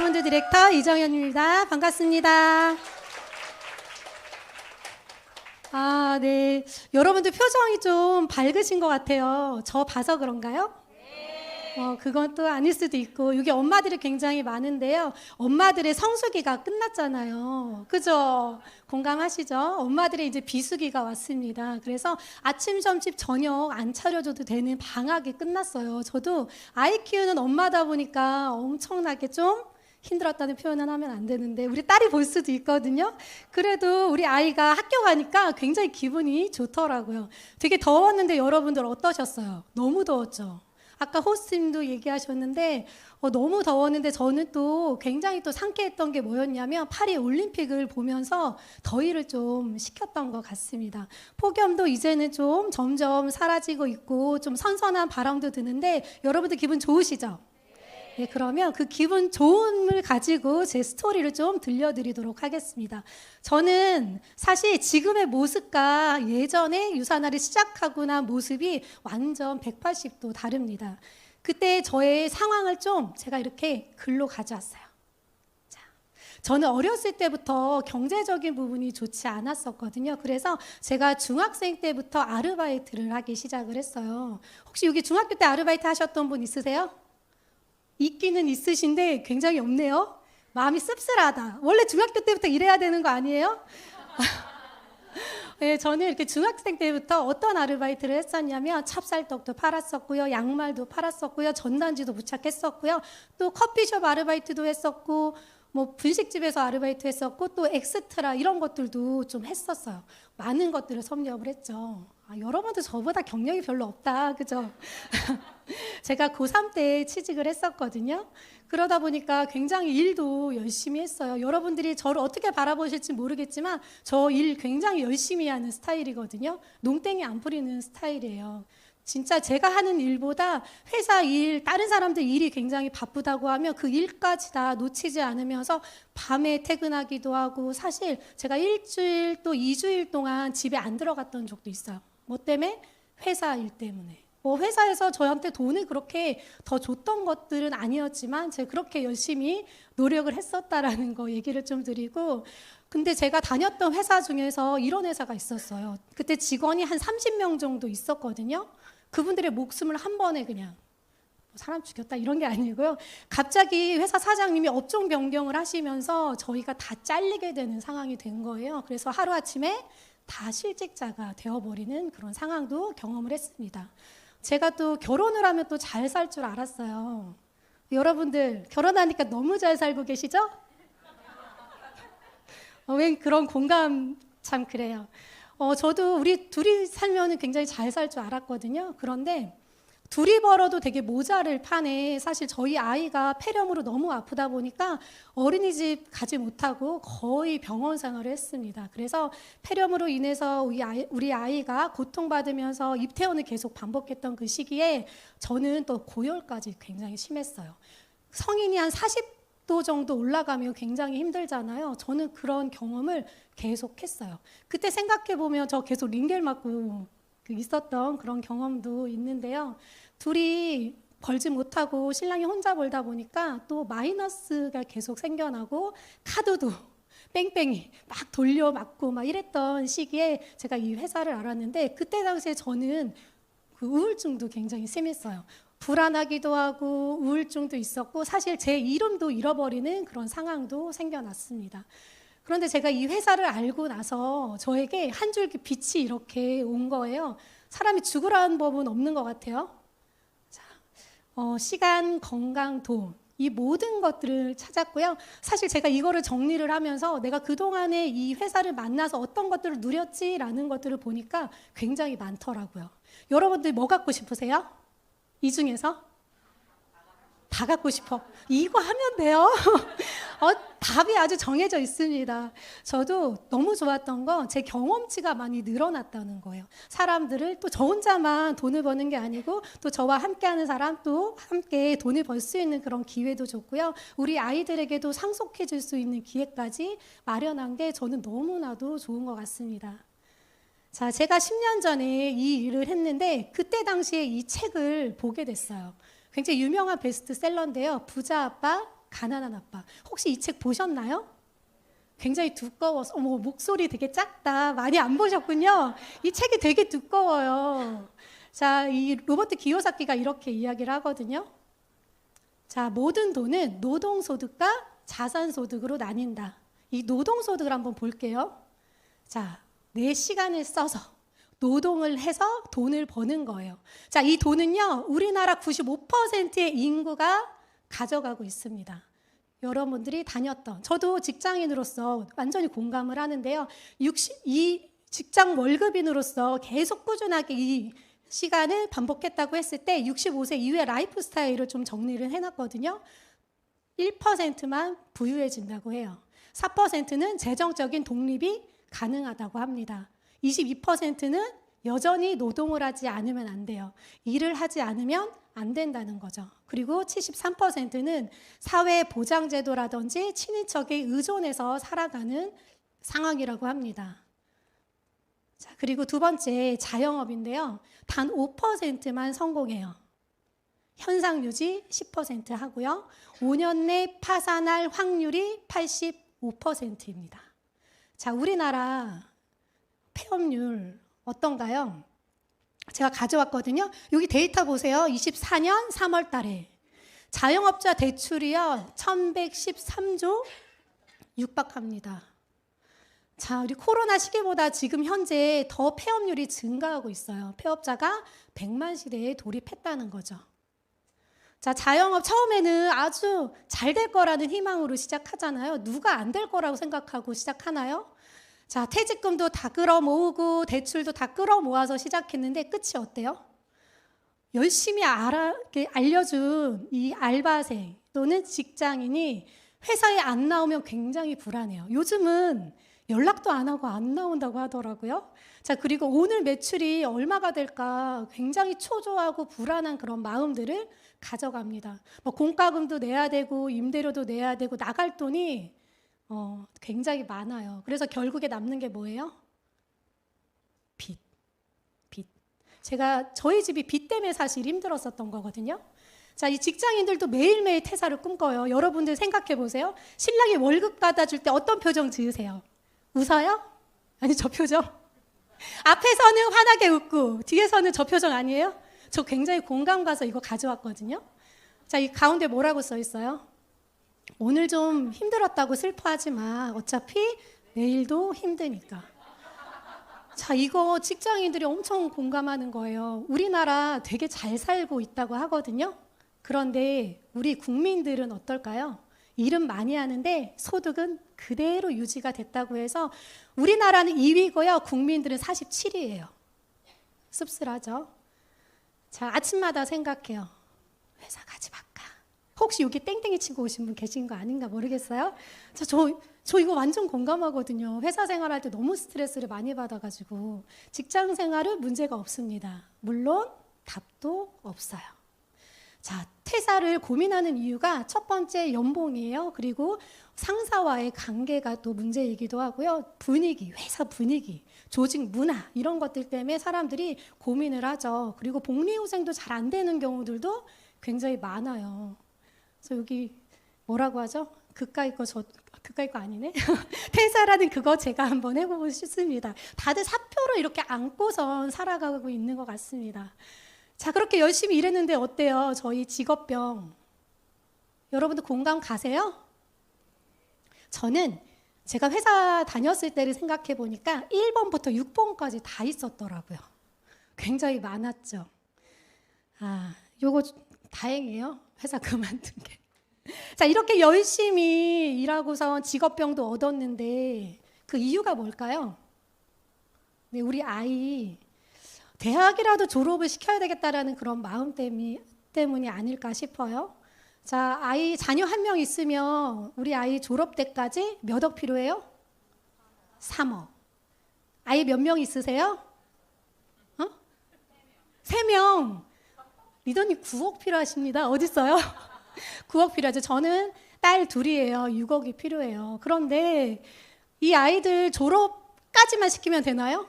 사운드 디렉터 이정현입니다. 반갑습니다. 네. 여러분들 표정이 좀 밝으신 것 같아요. 저 봐서 그런가요? 그건 또 아닐 수도 있고, 여기 엄마들이 굉장히 많은데요. 엄마들의 성수기가 끝났잖아요. 그죠? 공감하시죠? 엄마들의 이제 비수기가 왔습니다. 그래서 아침, 점심, 저녁 안 차려줘도 되는 방학이 끝났어요. 저도 아이 키우는 엄마다 보니까 엄청나게 좀 힘들었다는 표현은 하면 안 되는데, 우리 딸이 볼 수도 있거든요. 그래도 우리 아이가 학교 가니까 굉장히 기분이 좋더라고요. 되게 더웠는데 여러분들 어떠셨어요? 너무 더웠죠? 아까 호스님도 얘기하셨는데 너무 더웠는데 저는 또 굉장히 또 상쾌했던 게 뭐였냐면 파리 올림픽을 보면서 더위를 좀 식혔던 것 같습니다. 폭염도 이제는 좀 점점 사라지고 있고 좀 선선한 바람도 드는데 여러분들 기분 좋으시죠? 네, 그러면 그 기분 좋음을 가지고 제 스토리를 좀 들려드리도록 하겠습니다. 저는 사실 지금의 모습과 예전에 유산화를 시작하고 난 모습이 완전 180도 다릅니다. 그때 저의 상황을 좀 제가 이렇게 글로 가져왔어요. 자, 저는 어렸을 때부터 경제적인 부분이 좋지 않았었거든요. 그래서 제가 중학생 때부터 아르바이트를 하기 시작을 했어요. 혹시 여기 중학교 때 아르바이트 하셨던 분 있으세요? 있기는 있으신데 굉장히 없네요. 마음이 씁쓸하다. 원래 중학교 때부터 일해야 되는 거 아니에요? 네, 저는 이렇게 중학생 때부터 어떤 아르바이트를 했었냐면 찹쌀떡도 팔았었고요, 양말도 팔았었고요, 전단지도 부착했었고요, 또 커피숍 아르바이트도 했었고, 뭐 분식집에서 아르바이트 했었고, 또 엑스트라 이런 것들도 좀 했었어요. 많은 것들을 섭렵을 했죠. 여러분도 저보다 경력이 별로 없다, 그죠? 제가 고3 때 취직을 했었거든요. 그러다 보니까 굉장히 일도 열심히 했어요. 여러분들이 저를 어떻게 바라보실지 모르겠지만 저 일 굉장히 열심히 하는 스타일이거든요. 농땡이 안 부리는 스타일이에요. 진짜 제가 하는 일보다 회사 일, 다른 사람들 일이 굉장히 바쁘다고 하면 그 일까지 다 놓치지 않으면서 밤에 퇴근하기도 하고, 사실 제가 일주일 또 2주일 동안 집에 안 들어갔던 적도 있어요. 뭐 때문에? 회사 일 때문에. 회사에서 저한테 돈을 그렇게 더 줬던 것들은 아니었지만 제가 그렇게 열심히 노력을 했었다라는 거 얘기를 좀 드리고, 근데 제가 다녔던 회사 중에서 이런 회사가 있었어요. 그때 직원이 한 30명 정도 있었거든요. 그분들의 목숨을 한 번에 그냥 사람 죽였다 이런 게 아니고요. 갑자기 회사 사장님이 업종 변경을 하시면서 저희가 다 잘리게 되는 상황이 된 거예요. 그래서 하루아침에 다 실직자가 되어버리는 그런 상황도 경험을 했습니다. 제가 또 결혼을 하면 또 잘 살 줄 알았어요. 여러분들 결혼하니까 너무 잘 살고 계시죠? 왜 그런 공감 참 그래요. 저도 우리 둘이 살면 굉장히 잘 살 줄 알았거든요. 그런데 둘이 벌어도 되게 모자를 파네. 사실 저희 아이가 폐렴으로 너무 아프다 보니까 어린이집 가지 못하고 거의 병원 생활을 했습니다. 그래서 폐렴으로 인해서 우리 아이가 고통받으면서 입퇴원을 계속 반복했던 그 시기에 저는 또 고열까지 굉장히 심했어요. 성인이 한 40도 정도 올라가면 굉장히 힘들잖아요. 저는 그런 경험을 계속했어요. 그때 생각해보면 저 계속 링겔 맞고 있었던 그런 경험도 있는데요. 둘이 벌지 못하고 신랑이 혼자 벌다 보니까 또 마이너스가 계속 생겨나고 카드도 뺑뺑이 막 돌려막고 막 이랬던 시기에 제가 이 회사를 알았는데, 그때 당시에 저는 그 우울증도 굉장히 심했어요. 불안하기도 하고 우울증도 있었고, 사실 제 이름도 잃어버리는 그런 상황도 생겨났습니다. 그런데 제가 이 회사를 알고 나서 저에게 한 줄기 빛이 이렇게 온 거예요. 사람이 죽으라는 법은 없는 것 같아요. 자, 시간, 건강, 돈, 이 모든 것들을 찾았고요. 사실 제가 이거를 정리를 하면서 내가 그동안에 이 회사를 만나서 어떤 것들을 누렸지라는 것들을 보니까 굉장히 많더라고요. 여러분들 뭐 갖고 싶으세요? 이 중에서? 다 갖고 싶어. 이거 하면 돼요. 답이 아주 정해져 있습니다. 저도 너무 좋았던 건 제 경험치가 많이 늘어났다는 거예요. 사람들을 또 저 혼자만 돈을 버는 게 아니고 또 저와 함께하는 사람 또 함께 돈을 벌 수 있는 그런 기회도 줬고요. 우리 아이들에게도 상속해 줄 수 있는 기회까지 마련한 게 저는 너무나도 좋은 것 같습니다. 자, 제가 10년 전에 이 일을 했는데 그때 당시에 이 책을 보게 됐어요. 굉장히 유명한 베스트셀러인데요. 부자 아빠, 가난한 아빠. 혹시 이 책 보셨나요? 굉장히 두꺼워서 어머 목소리 되게 작다. 많이 안 보셨군요. 이 책이 되게 두꺼워요. 자, 이 로버트 기요사키가 이렇게 이야기를 하거든요. 자, 모든 돈은 노동소득과 자산소득으로 나뉜다. 이 노동소득을 한번 볼게요. 자, 내 시간을 써서 노동을 해서 돈을 버는 거예요. 자, 이 돈은요, 우리나라 95%의 인구가 가져가고 있습니다. 여러분들이 다녔던, 저도 직장인으로서 완전히 공감을 하는데요. 이 직장 월급인으로서 계속 꾸준하게 이 시간을 반복했다고 했을 때 65세 이후의 라이프 스타일을 좀 정리를 해놨거든요. 1%만 부유해진다고 해요. 4%는 재정적인 독립이 가능하다고 합니다. 22%는 여전히 노동을 하지 않으면 안 돼요. 일을 하지 않으면 안 된다는 거죠. 그리고 73%는 사회보장제도라든지 친인척에 의존해서 살아가는 상황이라고 합니다. 자, 그리고 두 번째 자영업인데요. 단 5%만 성공해요. 현상 유지 10% 하고요. 5년 내 파산할 확률이 85%입니다. 자, 우리나라 폐업률 어떤가요? 제가 가져왔거든요. 여기 데이터 보세요. 24년 3월 달에 자영업자 대출이요 1113조 육박합니다. 자, 우리 코로나 시기보다 지금 현재 더 폐업률이 증가하고 있어요. 폐업자가 100만 시대에 돌입했다는 거죠. 자, 자영업 처음에는 아주 잘 될 거라는 희망으로 시작하잖아요. 누가 안 될 거라고 생각하고 시작하나요? 자, 퇴직금도 다 끌어모으고 대출도 다 끌어모아서 시작했는데 끝이 어때요? 열심히 알려준 이 알바생 또는 직장인이 회사에 안 나오면 굉장히 불안해요. 요즘은 연락도 안 하고 안 나온다고 하더라고요. 자, 그리고 오늘 매출이 얼마가 될까 굉장히 초조하고 불안한 그런 마음들을 가져갑니다. 뭐 공과금도 내야 되고 임대료도 내야 되고 나갈 돈이 굉장히 많아요. 그래서 결국에 남는 게 뭐예요? 빚. 제가 저희 집이 빚 때문에 사실 힘들었었던 거거든요. 자, 이 직장인들도 매일매일 퇴사를 꿈꿔요. 여러분들 생각해 보세요. 신랑이 월급 받아줄 때 어떤 표정 지으세요? 웃어요? 아니, 저 표정. 앞에서는 환하게 웃고 뒤에서는 저 표정 아니에요? 저 굉장히 공감 가서 이거 가져왔거든요. 자, 이 가운데 뭐라고 써 있어요? 오늘 좀 힘들었다고 슬퍼하지 마. 어차피 내일도 힘드니까. 자, 이거 직장인들이 엄청 공감하는 거예요. 우리나라 되게 잘 살고 있다고 하거든요. 그런데 우리 국민들은 어떨까요? 일은 많이 하는데 소득은 그대로 유지가 됐다고 해서 우리나라는 2위고요. 국민들은 47위예요. 씁쓸하죠? 자, 아침마다 생각해요. 회사 가지 말까? 혹시 여기 땡땡이 치고 오신 분 계신 거 아닌가 모르겠어요? 저 이거 완전 공감하거든요. 회사 생활할 때 너무 스트레스를 많이 받아가지고 직장 생활은 문제가 없습니다. 물론 답도 없어요. 자, 퇴사를 고민하는 이유가 첫 번째 연봉이에요. 그리고 상사와의 관계가 또 문제이기도 하고요. 분위기, 회사 분위기, 조직 문화 이런 것들 때문에 사람들이 고민을 하죠. 그리고 복리후생도 잘 안 되는 경우들도 굉장히 많아요. 그래서 여기 뭐라고 하죠? 그까이 거 아니네. 퇴사라는 그거 제가 한번 해보고 싶습니다. 다들 사표로 이렇게 안고선 살아가고 있는 것 같습니다. 자, 그렇게 열심히 일했는데 어때요? 저희 직업병. 여러분들 공감 가세요? 저는 제가 회사 다녔을 때를 생각해 보니까 1번부터 6번까지 다 있었더라고요. 굉장히 많았죠. 아, 요거 다행이에요. 회사 그만둔 게. 자, 이렇게 열심히 일하고서 직업병도 얻었는데 그 이유가 뭘까요? 네, 우리 아이 대학이라도 졸업을 시켜야 되겠다라는 그런 마음 때문이 아닐까 싶어요. 자, 자녀 한 명 있으면 우리 아이 졸업 때까지 몇 억 필요해요? 3억. 아이 몇 명 있으세요? 3명. 리더님 9억 필요하십니다. 어디 있어요? 9억 필요하죠. 저는 딸 둘이에요. 6억이 필요해요. 그런데 이 아이들 졸업까지만 시키면 되나요?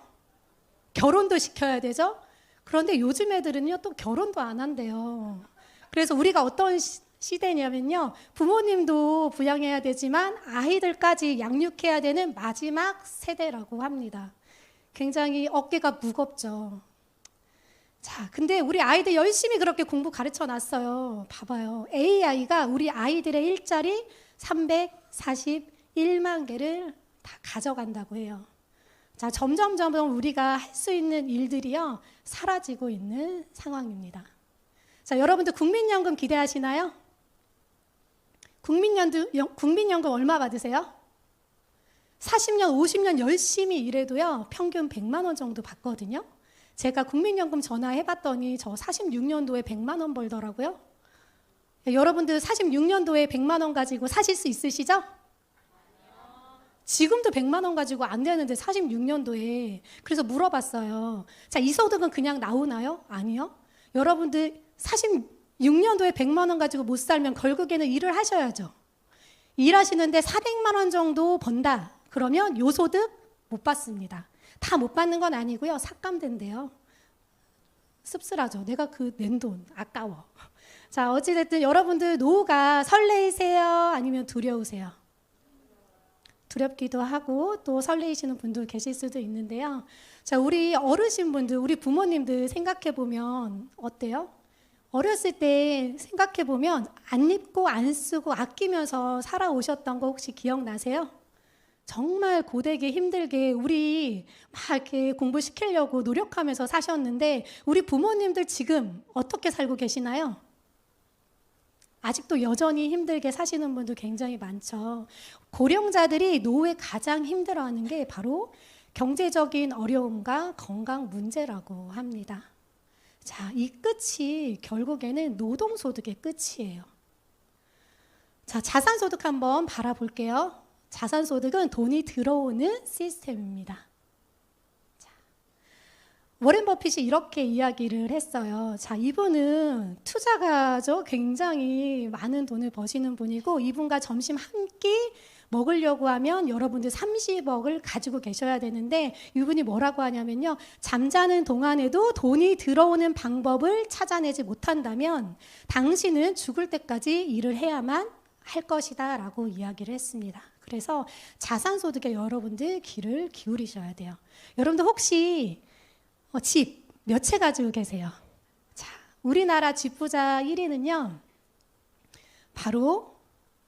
결혼도 시켜야 되죠. 그런데 요즘 애들은요 또 결혼도 안 한대요. 그래서 우리가 어떤 시대냐면요. 부모님도 부양해야 되지만 아이들까지 양육해야 되는 마지막 세대라고 합니다. 굉장히 어깨가 무겁죠. 자, 근데 우리 아이들 열심히 그렇게 공부 가르쳐 놨어요. 봐봐요. AI가 우리 아이들의 일자리 341만 개를 다 가져간다고 해요. 자, 점점 우리가 할 수 있는 일들이요, 사라지고 있는 상황입니다. 자, 여러분들 국민연금 기대하시나요? 국민연금 얼마 받으세요? 40년, 50년 열심히 일해도요, 평균 100만 원 정도 받거든요. 제가 국민연금 전화해봤더니 저 46년도에 100만 원 벌더라고요. 여러분들 46년도에 100만 원 가지고 사실 수 있으시죠? 지금도 100만 원 가지고 안 되는데 46년도에. 그래서 물어봤어요. 자, 이 소득은 그냥 나오나요? 아니요. 여러분들 46년도에 100만 원 가지고 못 살면 결국에는 일을 하셔야죠. 일하시는데 400만 원 정도 번다. 그러면 요 소득 못 받습니다. 다 못 받는 건 아니고요. 삭감된대요. 씁쓸하죠. 내가 그 낸 돈 아까워. 자, 어찌됐든 여러분들 노후가 설레이세요? 아니면 두려우세요? 두렵기도 하고 또 설레이시는 분도 계실 수도 있는데요. 자, 우리 어르신분들, 우리 부모님들 생각해보면 어때요? 어렸을 때 생각해보면 안 입고 안 쓰고 아끼면서 살아오셨던 거 혹시 기억나세요? 정말 고되게 힘들게 우리 막 이렇게 공부시키려고 노력하면서 사셨는데 우리 부모님들 지금 어떻게 살고 계시나요? 아직도 여전히 힘들게 사시는 분도 굉장히 많죠. 고령자들이 노후에 가장 힘들어하는 게 바로 경제적인 어려움과 건강 문제라고 합니다. 자, 이 끝이 결국에는 노동소득의 끝이에요. 자, 자산소득 한번 바라볼게요. 자산소득은 돈이 들어오는 시스템입니다. 자, 워렌 버핏이 이렇게 이야기를 했어요. 자, 이분은 투자가죠. 굉장히 많은 돈을 버시는 분이고 이분과 점심 한 끼 먹으려고 하면 여러분들 30억을 가지고 계셔야 되는데 이분이 뭐라고 하냐면요. 잠자는 동안에도 돈이 들어오는 방법을 찾아내지 못한다면 당신은 죽을 때까지 일을 해야만 할 것이다 라고 이야기를 했습니다. 그래서 자산소득에 여러분들 귀를 기울이셔야 돼요. 여러분들 혹시 집 몇 채 가지고 계세요? 자, 우리나라 집부자 1위는요. 바로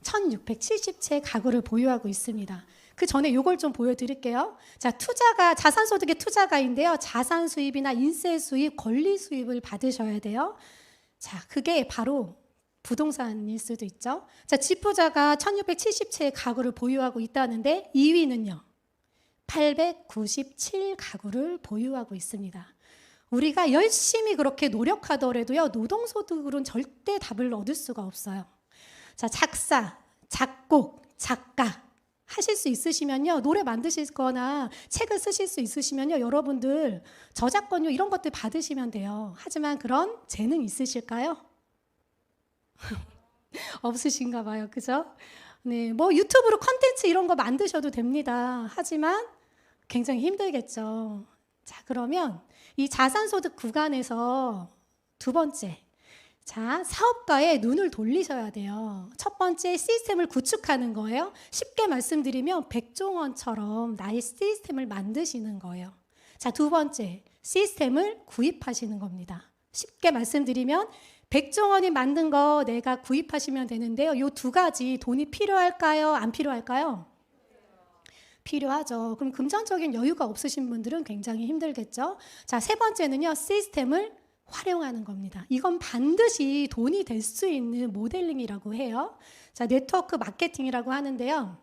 1670채 가구를 보유하고 있습니다. 그 전에 이걸 좀 보여드릴게요. 자, 자산소득의 투자가인데요. 자산 수입이나 인세 수입, 권리 수입을 받으셔야 돼요. 자, 그게 바로 부동산일 수도 있죠. 자, 집부자가 1670채의 가구를 보유하고 있다는데 2위는요. 897 가구를 보유하고 있습니다. 우리가 열심히 그렇게 노력하더라도요. 노동소득으로는 절대 답을 얻을 수가 없어요. 자, 작사, 작곡, 작가 하실 수 있으시면요. 노래 만드실 거나 책을 쓰실 수 있으시면요. 여러분들 저작권료 이런 것들 받으시면 돼요. 하지만 그런 재능 있으실까요? 없으신가 봐요. 그죠? 네, 뭐 유튜브로 컨텐츠 이런 거 만드셔도 됩니다. 하지만 굉장히 힘들겠죠. 자, 그러면 이 자산소득 구간에서 두 번째, 자, 사업가에 눈을 돌리셔야 돼요. 첫 번째, 시스템을 구축하는 거예요. 쉽게 말씀드리면 백종원처럼 나의 시스템을 만드시는 거예요. 자, 두 번째, 시스템을 구입하시는 겁니다. 쉽게 말씀드리면 백종원이 만든 거 내가 구입하시면 되는데요. 이 두 가지 돈이 필요할까요? 안 필요할까요? 필요하죠. 그럼 금전적인 여유가 없으신 분들은 굉장히 힘들겠죠. 자, 세 번째는요. 시스템을 활용하는 겁니다. 이건 반드시 돈이 될 수 있는 모델링이라고 해요. 자, 네트워크 마케팅이라고 하는데요.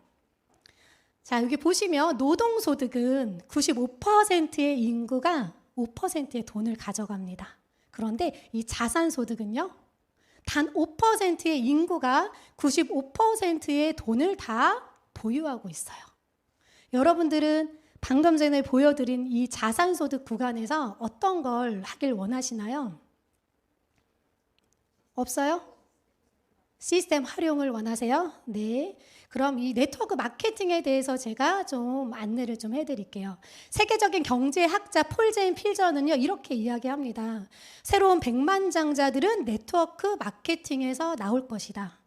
자, 여기 보시면 노동소득은 95%의 인구가 5%의 돈을 가져갑니다. 그런데 이 자산소득은요. 단 5%의 인구가 95%의 돈을 다 보유하고 있어요. 여러분들은 방금 전에 보여드린 이 자산소득 구간에서 어떤 걸 하길 원하시나요? 없어요? 시스템 활용을 원하세요? 네. 그럼 이 네트워크 마케팅에 대해서 제가 좀 안내를 좀 해드릴게요. 세계적인 경제학자 폴 제인 필저는요, 이렇게 이야기합니다. 새로운 백만장자들은 네트워크 마케팅에서 나올 것이다.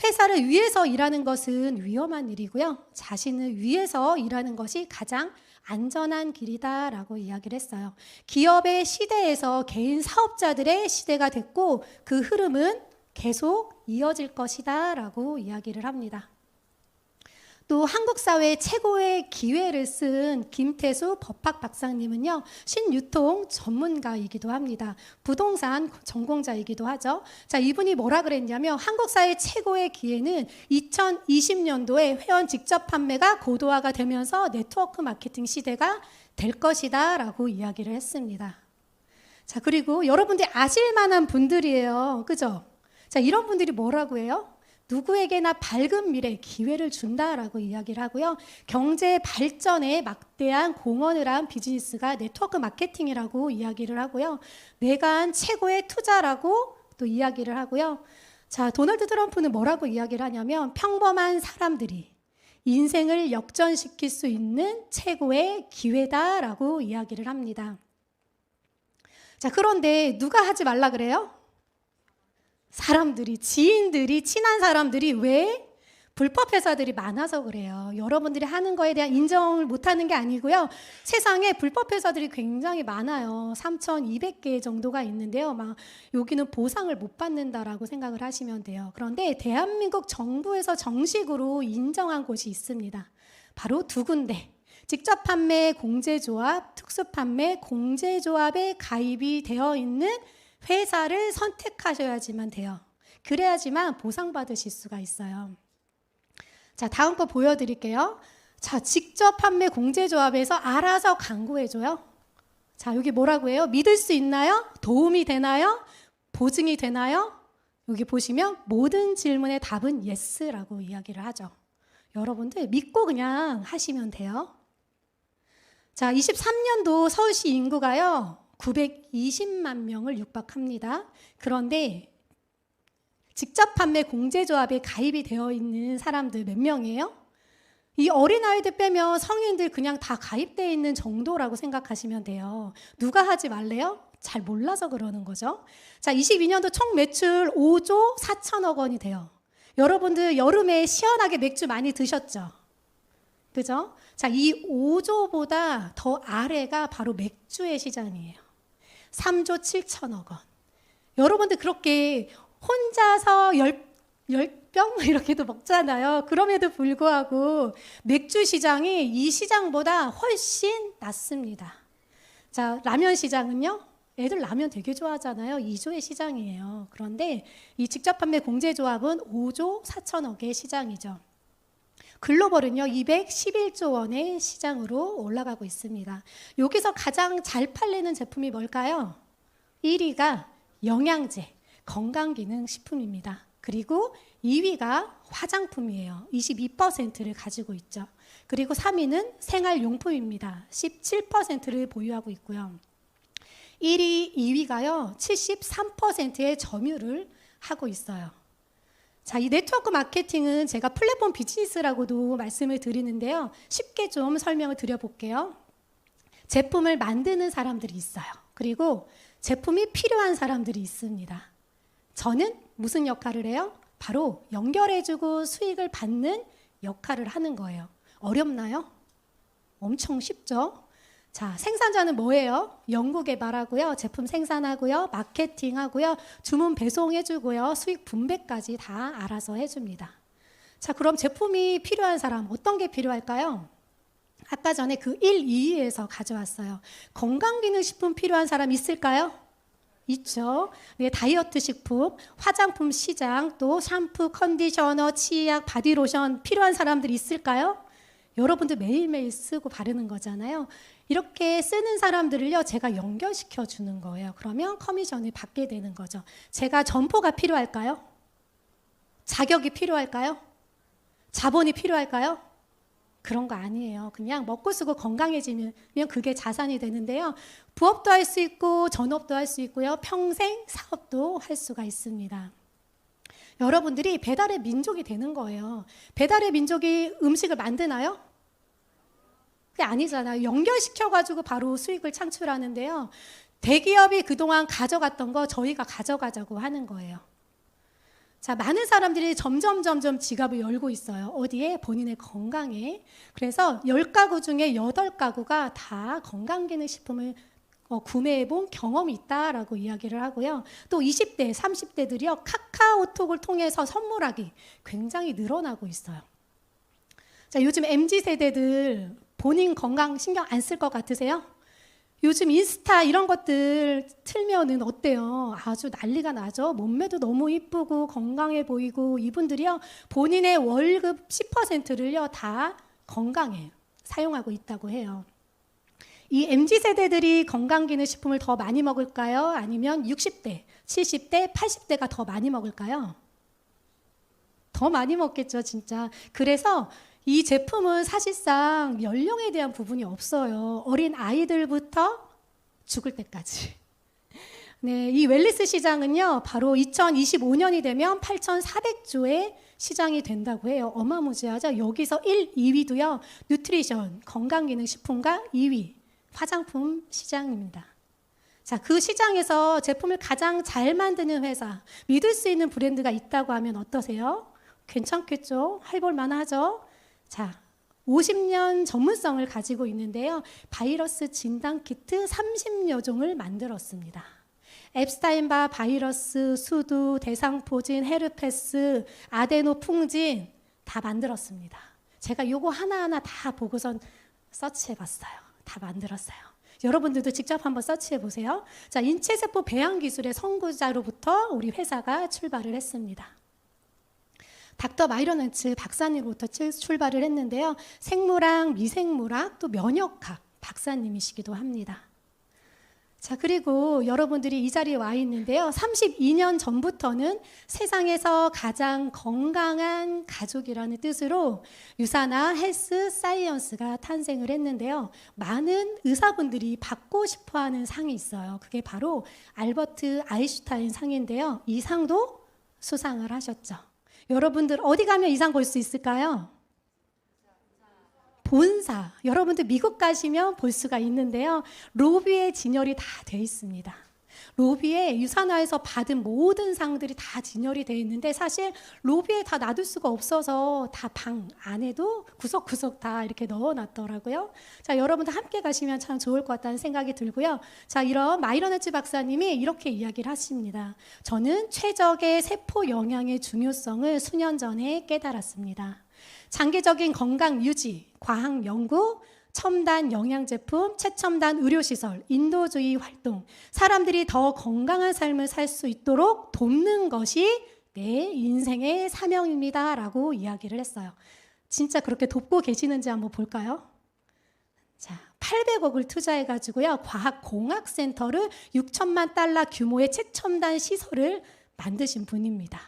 회사를 위해서 일하는 것은 위험한 일이고요. 자신을 위해서 일하는 것이 가장 안전한 길이다라고 이야기를 했어요. 기업의 시대에서 개인 사업자들의 시대가 됐고 그 흐름은 계속 이어질 것이다 라고 이야기를 합니다. 또 한국 사회 최고의 기회를 쓴 김태수 법학 박사님은요, 신유통 전문가이기도 합니다. 부동산 전공자이기도 하죠. 자, 이분이 뭐라 그랬냐면 한국 사회 최고의 기회는 2020년도에 회원 직접 판매가 고도화가 되면서 네트워크 마케팅 시대가 될 것이다 라고 이야기를 했습니다. 자, 그리고 여러분들이 아실 만한 분들이에요. 그죠? 자, 이런 분들이 뭐라고 해요? 누구에게나 밝은 미래, 기회를 준다라고 이야기를 하고요. 경제 발전에 막대한 공헌을 한 비즈니스가 네트워크 마케팅이라고 이야기를 하고요. 내가 최고의 투자라고 또 이야기를 하고요. 자, 도널드 트럼프는 뭐라고 이야기를 하냐면 평범한 사람들이 인생을 역전시킬 수 있는 최고의 기회다라고 이야기를 합니다. 자, 그런데 누가 하지 말라 그래요? 사람들이, 지인들이, 친한 사람들이. 왜? 불법 회사들이 많아서 그래요. 여러분들이 하는 거에 대한 인정을 못하는 게 아니고요. 세상에 불법 회사들이 굉장히 많아요. 3,200개 정도가 있는데요. 막 여기는 보상을 못 받는다라고 생각을 하시면 돼요. 그런데 대한민국 정부에서 정식으로 인정한 곳이 있습니다. 바로 두 군데. 직접 판매 공제조합, 특수판매 공제조합에 가입이 되어 있는 회사를 선택하셔야지만 돼요. 그래야지만 보상받으실 수가 있어요. 자, 다음 거 보여드릴게요. 자, 직접 판매 공제조합에서 알아서 광고해줘요. 자, 여기 뭐라고 해요? 믿을 수 있나요? 도움이 되나요? 보증이 되나요? 여기 보시면 모든 질문의 답은 yes라고 이야기를 하죠. 여러분들 믿고 그냥 하시면 돼요. 자, 23년도 서울시 인구가요 920만 명을 육박합니다. 그런데 직접 판매 공제조합에 가입이 되어 있는 사람들 몇 명이에요? 이 어린아이들 빼면 성인들 그냥 다 가입되어 있는 정도라고 생각하시면 돼요. 누가 하지 말래요? 잘 몰라서 그러는 거죠. 자, 22년도 총 매출 5조 4천억 원이 돼요. 여러분들 여름에 시원하게 맥주 많이 드셨죠? 그죠? 자, 이 5조보다 더 아래가 바로 맥주의 시장이에요. 3조 7천억 원. 여러분들 그렇게 혼자서 10병 이렇게도 먹잖아요. 그럼에도 불구하고 맥주 시장이 이 시장보다 훨씬 낮습니다. 자, 라면 시장은요? 애들 라면 되게 좋아하잖아요. 2조의 시장이에요. 그런데 이 직접 판매 공제조합은 5조 4천억의 시장이죠. 글로벌은요 211조 원의 시장으로 올라가고 있습니다. 여기서 가장 잘 팔리는 제품이 뭘까요? 1위가 영양제, 건강기능식품입니다. 그리고 2위가 화장품이에요. 22%를 가지고 있죠. 그리고 3위는 생활용품입니다. 17%를 보유하고 있고요. 1위, 2위가요 73%의 점유율을 하고 있어요. 자, 이 네트워크 마케팅은 제가 플랫폼 비즈니스라고도 말씀을 드리는데요. 쉽게 좀 설명을 드려볼게요. 제품을 만드는 사람들이 있어요. 그리고 제품이 필요한 사람들이 있습니다. 저는 무슨 역할을 해요? 바로 연결해주고 수익을 받는 역할을 하는 거예요. 어렵나요? 엄청 쉽죠? 자, 생산자는 뭐예요? 연구개발하고요, 제품 생산하고요, 마케팅하고요, 주문 배송해주고요, 수익 분배까지 다 알아서 해줍니다. 자, 그럼 제품이 필요한 사람 어떤 게 필요할까요? 아까 전에 그 1, 2위에서 가져왔어요. 건강기능식품 필요한 사람 있을까요? 있죠. 네, 다이어트 식품, 화장품 시장, 또 샴푸, 컨디셔너, 치약, 바디로션 필요한 사람들 있을까요? 여러분들 매일매일 쓰고 바르는 거잖아요. 이렇게 쓰는 사람들을요 제가 연결시켜 주는 거예요. 그러면 커미션을 받게 되는 거죠. 제가 점포가 필요할까요? 자격이 필요할까요? 자본이 필요할까요? 그런 거 아니에요. 그냥 먹고 쓰고 건강해지면 그게 자산이 되는데요. 부업도 할 수 있고 전업도 할 수 있고요. 평생 사업도 할 수가 있습니다. 여러분들이 배달의 민족이 되는 거예요. 배달의 민족이 음식을 만드나요? 그게 아니잖아요. 연결시켜가지고 바로 수익을 창출하는데요. 대기업이 그동안 가져갔던 거 저희가 가져가자고 하는 거예요. 자, 많은 사람들이 점점 지갑을 열고 있어요. 어디에? 본인의 건강에. 그래서 10가구 중에 8가구가 다 건강기능식품을 구매해 본 경험이 있다라고 이야기를 하고요. 또 20대, 30대들이요. 카카오톡을 통해서 선물하기 굉장히 늘어나고 있어요. 자, 요즘 MZ세대들 본인 건강 신경 안 쓸 것 같으세요? 요즘 인스타 이런 것들 틀면은 어때요? 아주 난리가 나죠. 몸매도 너무 이쁘고 건강해 보이고 이분들이요. 본인의 월급 10%를요. 다 건강에 사용하고 있다고 해요. 이 MZ세대들이 건강기능식품을 더 많이 먹을까요? 아니면 60대, 70대, 80대가 더 많이 먹을까요? 더 많이 먹겠죠, 진짜. 그래서 이 제품은 사실상 연령에 대한 부분이 없어요. 어린 아이들부터 죽을 때까지. 네, 이 웰니스 시장은요, 바로 2025년이 되면 8,400조의 시장이 된다고 해요. 어마무지하죠. 여기서 1, 2위도요, 뉴트리션, 건강기능식품과 2위, 화장품 시장입니다. 자, 그 시장에서 제품을 가장 잘 만드는 회사, 믿을 수 있는 브랜드가 있다고 하면 어떠세요? 괜찮겠죠? 해볼 만하죠? 자, 50년 전문성을 가지고 있는데요. 바이러스 진단 키트 30여 종을 만들었습니다. 앱스타인바 바이러스, 수두, 대상포진, 헤르페스, 아데노 풍진 다 만들었습니다. 제가 요거 하나하나 다 보고선 서치해봤어요. 다 만들었어요. 여러분들도 직접 한번 서치해 보세요. 자, 인체세포 배양 기술의 선구자로부터 우리 회사가 출발을 했습니다. 닥터 마이런츠 박사님부터 출발을 했는데요. 생물학, 미생물학, 또 면역학 박사님이시기도 합니다. 자, 그리고 여러분들이 이 자리에 와 있는데요. 32년 전부터는 세상에서 가장 건강한 가족이라는 뜻으로 유산화 헬스 사이언스가 탄생을 했는데요. 많은 의사분들이 받고 싶어하는 상이 있어요. 그게 바로 알버트 아인슈타인 상인데요. 이 상도 수상을 하셨죠. 여러분들 어디 가면 이 상 볼 수 있을까요? 본사. 여러분들 미국 가시면 볼 수가 있는데요. 로비에 진열이 다 돼 있습니다. 로비에 유산화에서 받은 모든 상들이 다 진열이 돼 있는데 사실 로비에 다 놔둘 수가 없어서 다 방 안에도 구석구석 다 이렇게 넣어놨더라고요. 자, 여러분들 함께 가시면 참 좋을 것 같다는 생각이 들고요. 자, 이런 마이런츠 박사님이 이렇게 이야기를 하십니다. 저는 최적의 세포 영양의 중요성을 수년 전에 깨달았습니다. 장기적인 건강 유지, 과학 연구, 첨단 영양제품, 최첨단 의료시설, 인도주의 활동, 사람들이 더 건강한 삶을 살 수 있도록 돕는 것이 내 인생의 사명입니다 라고 이야기를 했어요. 진짜 그렇게 돕고 계시는지 한번 볼까요? 자, 800억을 투자해가지고요, 과학공학센터를 6천만 달러 규모의 최첨단 시설을 만드신 분입니다.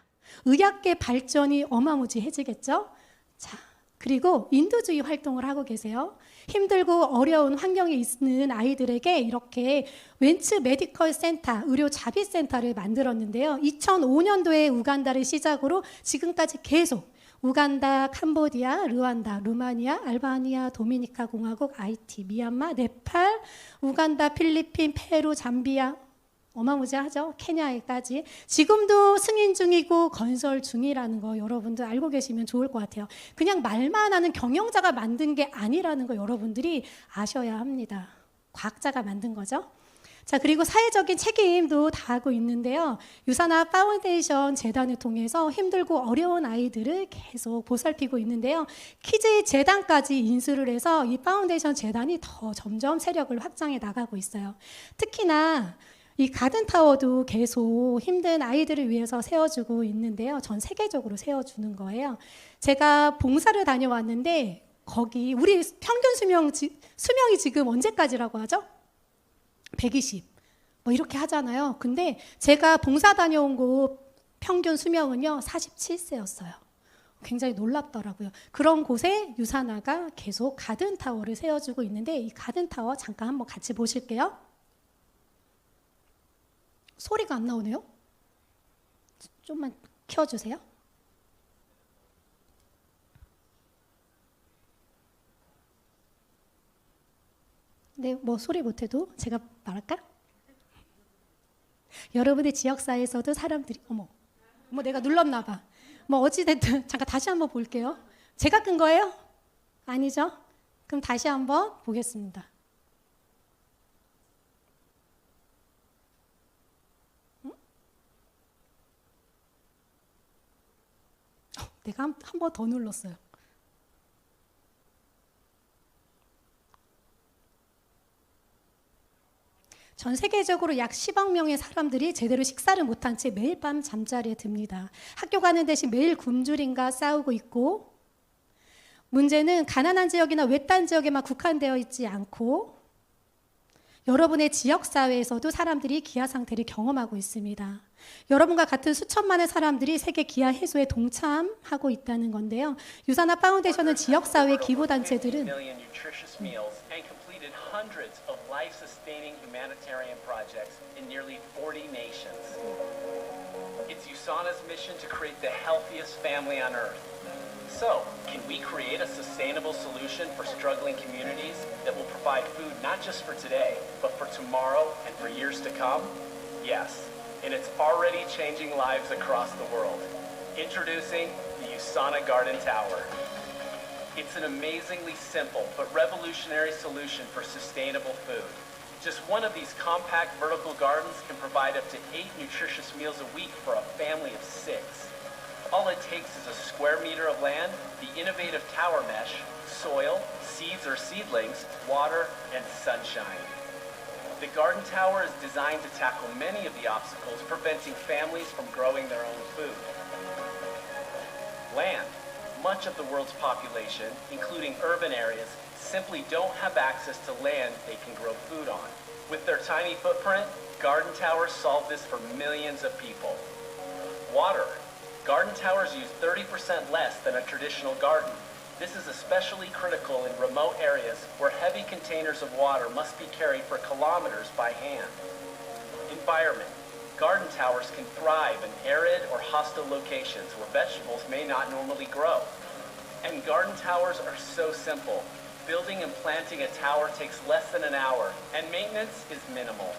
의학계 발전이 어마무지해지겠죠? 자, 그리고 인도주의 활동을 하고 계세요. 힘들고 어려운 환경에 있는 아이들에게 이렇게 웬츠 메디컬 센터, 의료 자비센터를 만들었는데요. 2005년도에 우간다를 시작으로 지금까지 계속 우간다, 캄보디아, 르완다, 루마니아, 알바니아, 도미니카 공화국, 하이티, 미얀마, 네팔, 우간다, 필리핀, 페루, 잠비아, 어마무지하죠. 케냐에까지 지금도 승인 중이고 건설 중이라는 거 여러분들 알고 계시면 좋을 것 같아요. 그냥 말만 하는 경영자가 만든 게 아니라는 거 여러분들이 아셔야 합니다. 과학자가 만든 거죠. 자, 그리고 사회적인 책임도 다하고 있는데요. 유산화 파운데이션 재단을 통해서 힘들고 어려운 아이들을 계속 보살피고 있는데요. 키즈 재단까지 인수를 해서 이 파운데이션 재단이 더 점점 세력을 확장해 나가고 있어요. 특히나 이 가든타워도 계속 힘든 아이들을 위해서 세워주고 있는데요. 전 세계적으로 세워주는 거예요. 제가 봉사를 다녀왔는데 거기 우리 평균 수명이 지금 언제까지라고 하죠? 120. 뭐 이렇게 하잖아요. 근데 제가 봉사 다녀온 곳 평균 수명은요 47세였어요. 굉장히 놀랍더라고요. 그런 곳에 유산화가 계속 가든타워를 세워주고 있는데 이 가든타워 잠깐 한번 같이 보실게요. 소리가 안 나오네요. 좀만 켜주세요. 네, 뭐 소리 못해도 제가 말할까? 여러분의 지역사회에서도 사람들이 어머 내가 눌렀나 봐. 뭐 어찌됐든 잠깐 다시 한번 볼게요. 제가 끈 거예요? 아니죠? 그럼 다시 한번 보겠습니다. 내가 한 번 더 눌렀어요. 전 세계적으로 약 10억 명의 사람들이 제대로 식사를 못한 채 매일 밤 잠자리에 듭니다. 학교 가는 대신 매일 굶주림과 싸우고 있고, 문제는 가난한 지역이나 외딴 지역에만 국한되어 있지 않고 여러분의 지역사회에서도 사람들이 기아 상태를 경험하고 있습니다. 여러분과 같은 수천만의 사람들이 세계 기아 해소에 동참하고 있다는 건데요. 유산화 파운데이션은 지역사회 기부단체들은 hundreds of life-sustaining humanitarian projects in nearly 40 nations. It's USANA's mission to create the healthiest family on earth. So, can we create a sustainable solution for struggling communities that will provide food not just for today, but for tomorrow and for years to come? Yes, and it's already changing lives across the world. Introducing the USANA Garden Tower. It's an amazingly simple but revolutionary solution for sustainable food. Just one of these compact vertical gardens can provide up to 8 nutritious meals a week for a family of 6. All it takes is a square meter of land, the innovative tower mesh, soil, seeds or seedlings, water, and sunshine. The garden tower is designed to tackle many of the obstacles preventing families from growing their own food. Land. Much of the world's population, including urban areas, simply don't have access to land they can grow food on. With their tiny footprint, garden towers solve this for millions of people. Water. Garden towers use 30% less than a traditional garden. This is especially critical in remote areas where heavy containers of water must be carried for kilometers by hand. Environment. Garden towers can thrive in arid or hostile locations where vegetables may not normally grow. And garden towers are so simple. Building and planting a tower takes less than an hour, and maintenance is minimal.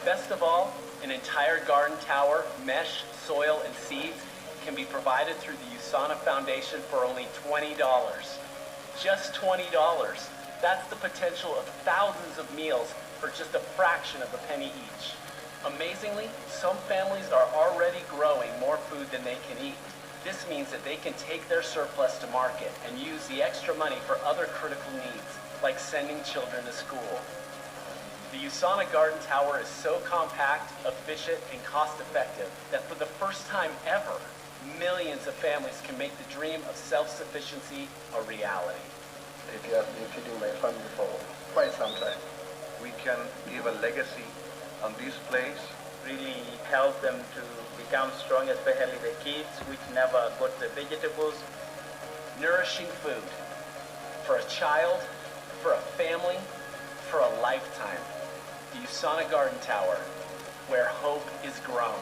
Best of all, an entire garden tower, mesh, soil, and seeds can be provided through the USANA Foundation for only $20. Just $20. That's the potential of thousands of meals for just a fraction of a penny each. Amazingly, some families are already growing more food than they can eat. This means that they can take their surplus to market and use the extra money for other critical needs, like sending children to school. The USANA Garden Tower is so compact, efficient, and cost-effective that for the first time ever, millions of families can make the dream of self-sufficiency a reality. If you have been feeding my family for quite some time, we can give a legacy on this place. Really help them to become strong, especially the kids which never got the vegetables. Nourishing food for a child, for a family, for a lifetime. The USANA Garden Tower, where hope is grown.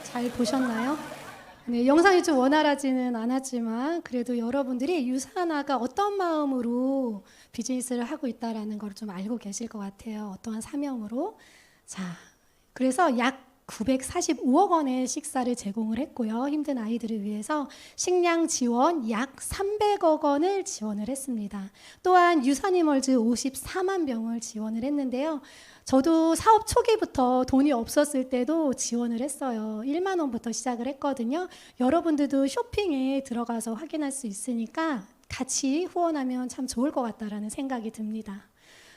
잘 보셨나요? 네, 영상이 좀 원활하지는 않았지만 그래도 여러분들이 유산화가 어떤 마음으로 비즈니스를 하고 있다라는 걸 좀 알고 계실 것 같아요. 어떠한 사명으로. 자, 그래서 약 945억 원의 식사를 제공을 했고요. 힘든 아이들을 위해서 식량 지원 약 300억 원을 지원을 했습니다. 또한 유산이멀즈 54만 병을 지원을 했는데요. 저도 사업 초기부터 돈이 없었을 때도 지원을 했어요. 1만 원부터 시작을 했거든요. 여러분들도 쇼핑에 들어가서 확인할 수 있으니까 같이 후원하면 참 좋을 것 같다라는 생각이 듭니다.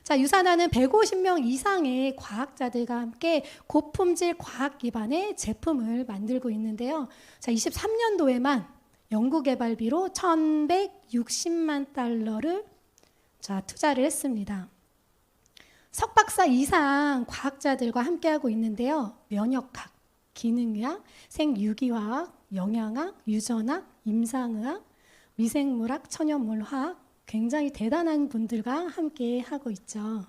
자, 유산화는 150명 이상의 과학자들과 함께 고품질 과학 기반의 제품을 만들고 있는데요. 자, 23년도에만 연구개발비로 1,160만 달러를 투자를 했습니다. 석박사 이상 과학자들과 함께하고 있는데요. 면역학, 기능의학, 생유기화학, 영양학, 유전학, 임상의학, 미생물학, 천연물화학 굉장히 대단한 분들과 함께 하고 있죠.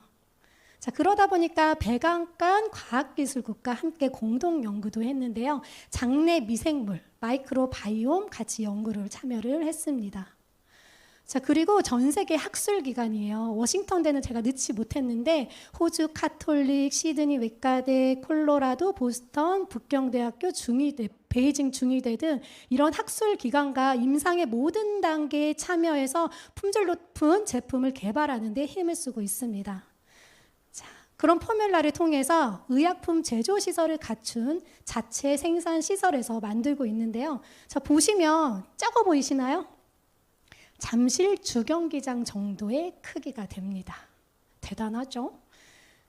자, 그러다 보니까 백악관 과학기술국과 함께 공동 연구도 했는데요. 장내 미생물, 마이크로바이옴 같이 연구를 참여를 했습니다. 자, 그리고 전 세계 학술 기관이에요. 워싱턴대는 제가 넣지 못했는데 호주 카톨릭, 시드니 외과대, 콜로라도, 보스턴, 북경대학교, 중의대, 베이징 중의대 등 이런 학술 기관과 임상의 모든 단계에 참여해서 품질 높은 제품을 개발하는 데 힘을 쓰고 있습니다. 자, 그런 포뮬라를 통해서 의약품 제조 시설을 갖춘 자체 생산 시설에서 만들고 있는데요. 자, 보시면 작아 보이시나요? 잠실 주경기장 정도의 크기가 됩니다. 대단하죠?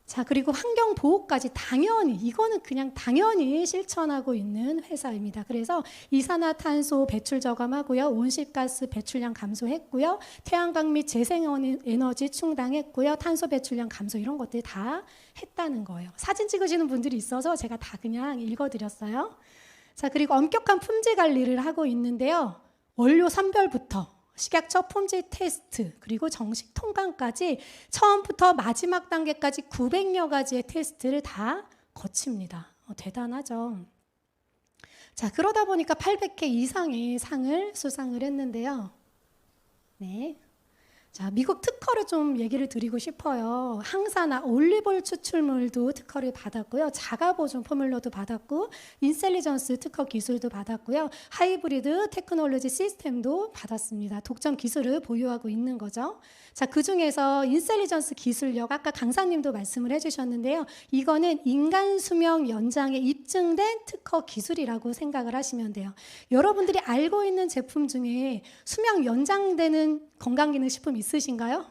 자, 그리고 환경 보호까지 당연히, 이거는 그냥 당연히 실천하고 있는 회사입니다. 그래서 이산화탄소 배출 저감하고요, 온실가스 배출량 감소했고요, 태양광 및 재생에너지 충당했고요, 탄소 배출량 감소 이런 것들 다 했다는 거예요. 사진 찍으시는 분들이 있어서 제가 다 그냥 읽어드렸어요. 자, 그리고 엄격한 품질 관리를 하고 있는데요. 원료 선별부터 식약처 품질 테스트 그리고 정식 통관까지 처음부터 마지막 단계까지 900여 가지의 테스트를 다 거칩니다. 대단하죠. 자, 그러다 보니까 800회 이상의 상을 수상을 했는데요. 네. 자, 미국 특허를 좀 얘기를 드리고 싶어요. 항산화, 올리브오일 추출물도 특허를 받았고요. 자가 보존 포뮬러도 받았고, 인셀리전스 특허 기술도 받았고요. 하이브리드 테크놀로지 시스템도 받았습니다. 독점 기술을 보유하고 있는 거죠. 자, 그 중에서 인셀리전스 기술력, 아까 강사님도 말씀을 해주셨는데요. 이거는 인간 수명 연장에 입증된 특허 기술이라고 생각을 하시면 돼요. 여러분들이 알고 있는 제품 중에 수명 연장되는 건강기능식품 있으신가요?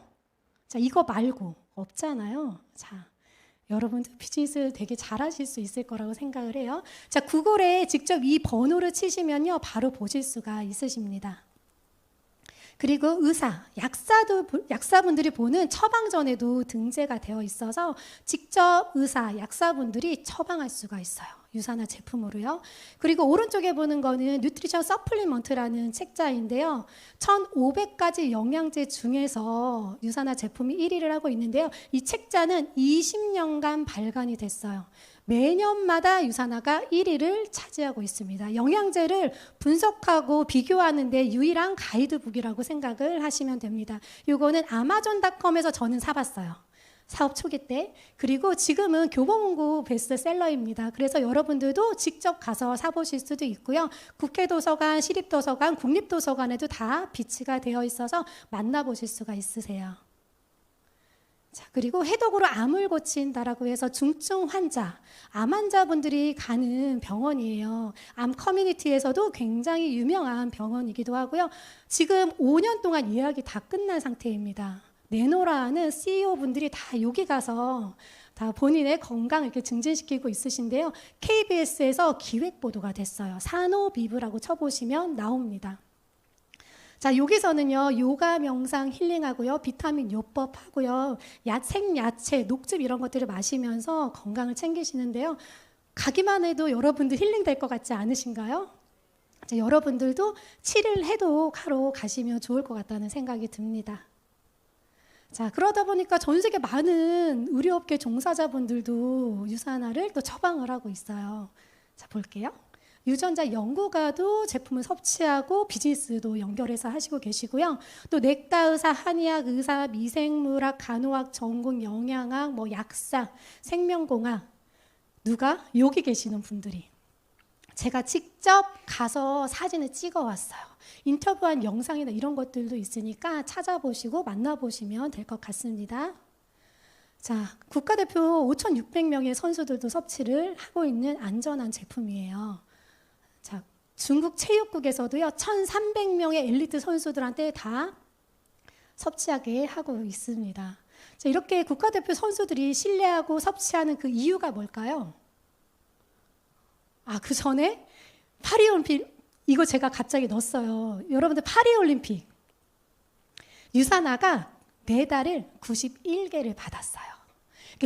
자, 이거 말고 없잖아요. 자, 여러분들 비즈니스 되게 잘하실 수 있을 거라고 생각을 해요. 자, 구글에 직접 이 번호를 치시면요, 바로 보실 수가 있으십니다. 그리고 의사, 약사분들이 보는 처방전에도 등재가 되어 있어서 직접 의사, 약사분들이 처방할 수가 있어요. 유산화 제품으로요. 그리고 오른쪽에 보는 거는 뉴트리션 서플리먼트라는 책자인데요. 1,500가지 영양제 중에서 유산화 제품이 1위를 하고 있는데요. 이 책자는 20년간 발간이 됐어요. 매년마다 유산화가 1위를 차지하고 있습니다. 영양제를 분석하고 비교하는 데 유일한 가이드북이라고 생각을 하시면 됩니다. 이거는 아마존닷컴에서 저는 사봤어요. 사업 초기 때. 그리고 지금은 교보문고 베스트셀러입니다. 그래서 여러분들도 직접 가서 사보실 수도 있고요. 국회도서관, 시립도서관, 국립도서관에도 다 비치가 되어 있어서 만나보실 수가 있으세요. 자, 그리고 해독으로 암을 고친다라고 해서 중증 환자, 암 환자분들이 가는 병원이에요. 암 커뮤니티에서도 굉장히 유명한 병원이기도 하고요. 지금 5년 동안 예약이 다 끝난 상태입니다. 내노라는 CEO분들이 다 여기 가서 다 본인의 건강을 이렇게 증진시키고 있으신데요. KBS에서 기획보도가 됐어요. 산호비브라고 쳐보시면 나옵니다. 자, 여기서는요, 요가, 명상, 힐링하고요, 비타민 요법 하고요, 생야채, 녹즙 이런 것들을 마시면서 건강을 챙기시는데요. 가기만 해도 여러분들 힐링될 것 같지 않으신가요? 자, 여러분들도 7일 해독하러 가시면 좋을 것 같다는 생각이 듭니다. 자, 그러다 보니까 전 세계 많은 의료업계 종사자분들도 유산화를 또 처방을 하고 있어요. 자, 볼게요. 유전자 연구가도 제품을 섭취하고 비즈니스도 연결해서 하시고 계시고요. 또 내과 의사, 한의학 의사, 미생물학, 간호학, 전공 영양학, 뭐 약사, 생명공학, 누가? 여기 계시는 분들이. 제가 직접 가서 사진을 찍어 왔어요. 인터뷰한 영상이나 이런 것들도 있으니까 찾아보시고 만나보시면 될 것 같습니다. 자, 국가대표 5,600명의 선수들도 섭취를 하고 있는 안전한 제품이에요. 자, 중국 체육국에서도요, 1,300명의 엘리트 선수들한테 다 섭취하게 하고 있습니다. 자, 이렇게 국가대표 선수들이 신뢰하고 섭취하는 그 이유가 뭘까요? 아, 그 전에 파리올림픽, 이거 제가 갑자기 넣었어요. 여러분들 파리올림픽 유산화가 메달을 91개를 받았어요.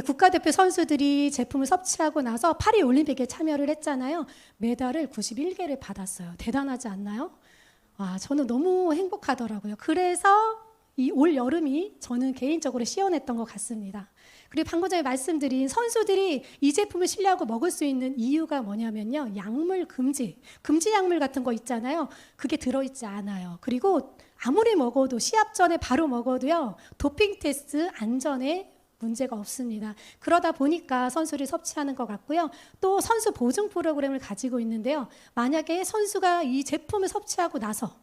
국가대표 선수들이 제품을 섭취하고 나서 파리올림픽에 참여를 했잖아요. 메달을 91개를 받았어요. 대단하지 않나요? 와, 저는 너무 행복하더라고요. 그래서 이 올 여름이 저는 개인적으로 시원했던 것 같습니다. 그리고 방금 전에 말씀드린 선수들이 이 제품을 신뢰하고 먹을 수 있는 이유가 뭐냐면요. 약물 금지 약물 같은 거 있잖아요. 그게 들어있지 않아요. 그리고 아무리 먹어도 시합 전에 바로 먹어도요. 도핑 테스트 안전에 문제가 없습니다. 그러다 보니까 선수를 섭취하는 것 같고요. 또 선수 보증 프로그램을 가지고 있는데요. 만약에 선수가 이 제품을 섭취하고 나서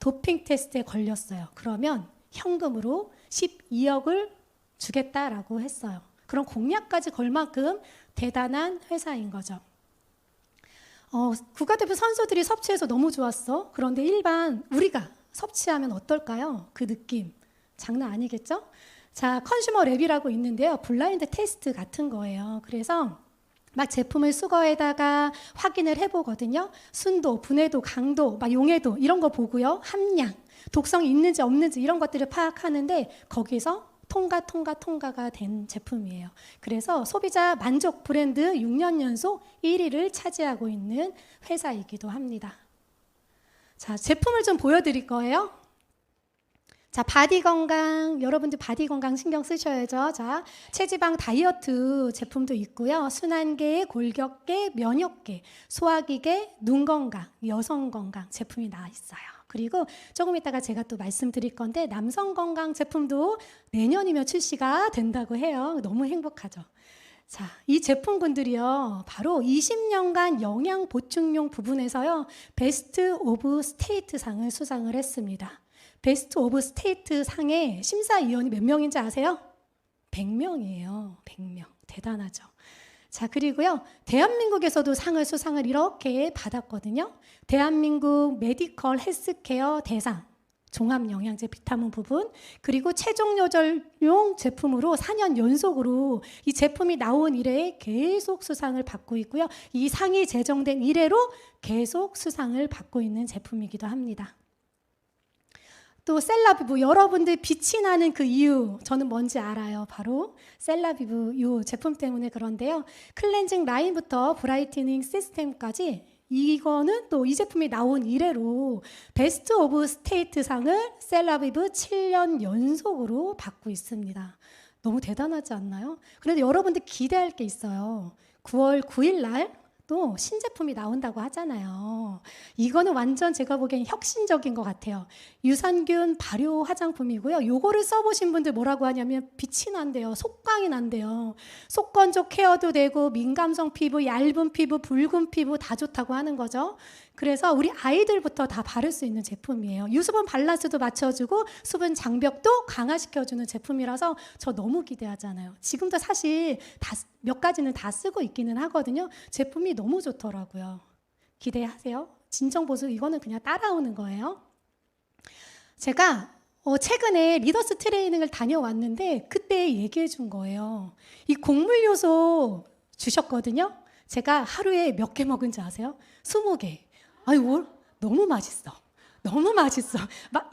도핑 테스트에 걸렸어요. 그러면 현금으로 12억을 주겠다라고 했어요. 그런 공약까지 걸 만큼 대단한 회사인 거죠. 국가대표 선수들이 섭취해서 너무 좋았어. 그런데 일반 우리가 섭취하면 어떨까요? 그 느낌 장난 아니겠죠? 자, 컨슈머 랩이라고 있는데요. 블라인드 테스트 같은 거예요. 그래서 막 제품을 수거에다가 확인을 해보거든요. 순도, 분해도, 강도, 막 용해도 이런 거 보고요. 함량, 독성이 있는지 없는지 이런 것들을 파악하는데 거기서 통과가 된 제품이에요. 그래서 소비자 만족 브랜드 6년 연속 1위를 차지하고 있는 회사이기도 합니다. 자, 제품을 좀 보여드릴 거예요. 자, 바디 건강, 여러분들 바디 건강 신경 쓰셔야죠. 자, 체지방 다이어트 제품도 있고요. 순환계, 골격계, 면역계, 소화기계, 눈 건강, 여성 건강 제품이 나와 있어요. 그리고 조금 이따가 제가 또 말씀드릴 건데 남성 건강 제품도 내년이면 출시가 된다고 해요. 너무 행복하죠. 자, 이 제품군들이요. 바로 20년간 영양 보충용 부분에서요. 베스트 오브 스테이트 상을 수상을 했습니다. 베스트 오브 스테이트 상의 심사위원이 몇 명인지 아세요? 100명이에요. 100명. 대단하죠. 자, 그리고요. 대한민국에서도 상을 수상을 이렇게 받았거든요. 대한민국 메디컬 헬스케어 대상, 종합영양제 비타민 부분, 그리고 체중 조절용 제품으로 4년 연속으로 이 제품이 나온 이래에 계속 수상을 받고 있고요. 이 상이 제정된 이래로 계속 수상을 받고 있는 제품이기도 합니다. 또 셀라비브, 여러분들 빛이 나는 그 이유 저는 뭔지 알아요. 바로 셀라비브 이 제품 때문에 그런데요. 클렌징 라인부터 브라이트닝 시스템까지 이거는 또 이 제품이 나온 이래로 베스트 오브 스테이트 상을 셀라비브 7년 연속으로 받고 있습니다. 너무 대단하지 않나요? 그런데 여러분들 기대할 게 있어요. 9월 9일 날 또 신제품이 나온다고 하잖아요. 이거는 완전 제가 보기엔 혁신적인 것 같아요. 유산균 발효 화장품이고요. 요거를 써보신 분들 뭐라고 하냐면 빛이 난대요. 속광이 난대요. 속건조 케어도 되고 민감성 피부, 얇은 피부, 붉은 피부 다 좋다고 하는 거죠. 그래서 우리 아이들부터 다 바를 수 있는 제품이에요. 유수분 밸런스도 맞춰주고 수분 장벽도 강화시켜주는 제품이라서 저 너무 기대하잖아요. 지금도 사실 몇 가지는 다 쓰고 있기는 하거든요. 제품이 너무 좋더라고요. 기대하세요. 진정보수 이거는 그냥 따라오는 거예요. 제가 최근에 리더스 트레이닝을 다녀왔는데 그때 얘기해 준 거예요. 이 곡물 요소 주셨거든요. 제가 하루에 몇 개 먹은지 아세요? 20개. 아유, 너무 맛있어. 너무 맛있어.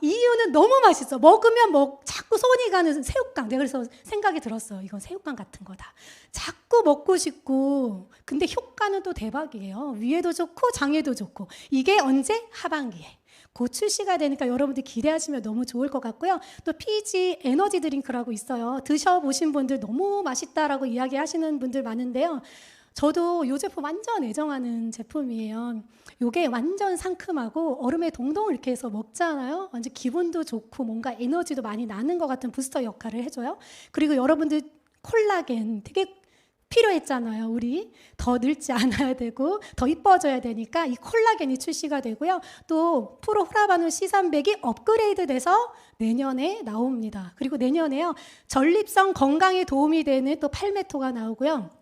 이유는 너무 맛있어. 먹으면 자꾸 손이 가는 새우깡. 내가 그래서 생각이 들었어요. 이건 새우깡 같은 거다. 자꾸 먹고 싶고. 근데 효과는 또 대박이에요. 위에도 좋고 장에도 좋고. 이게 언제? 하반기에. 곧 출시가 되니까 여러분들 기대하시면 너무 좋을 것 같고요. 또 PG 에너지 드링크라고 있어요. 드셔보신 분들 너무 맛있다라고 이야기하시는 분들 많은데요. 저도 이 제품 완전 애정하는 제품이에요. 이게 완전 상큼하고 얼음에 동동 이렇게 해서 먹잖아요. 완전 기분도 좋고 뭔가 에너지도 많이 나는 것 같은 부스터 역할을 해줘요. 그리고 여러분들 콜라겐 되게 필요했잖아요. 우리 더 늙지 않아야 되고 더 이뻐져야 되니까 이 콜라겐이 출시가 되고요. 또 프로후라바누 C300이 업그레이드 돼서 내년에 나옵니다. 그리고 내년에요. 전립선 건강에 도움이 되는 또 팔메토가 나오고요.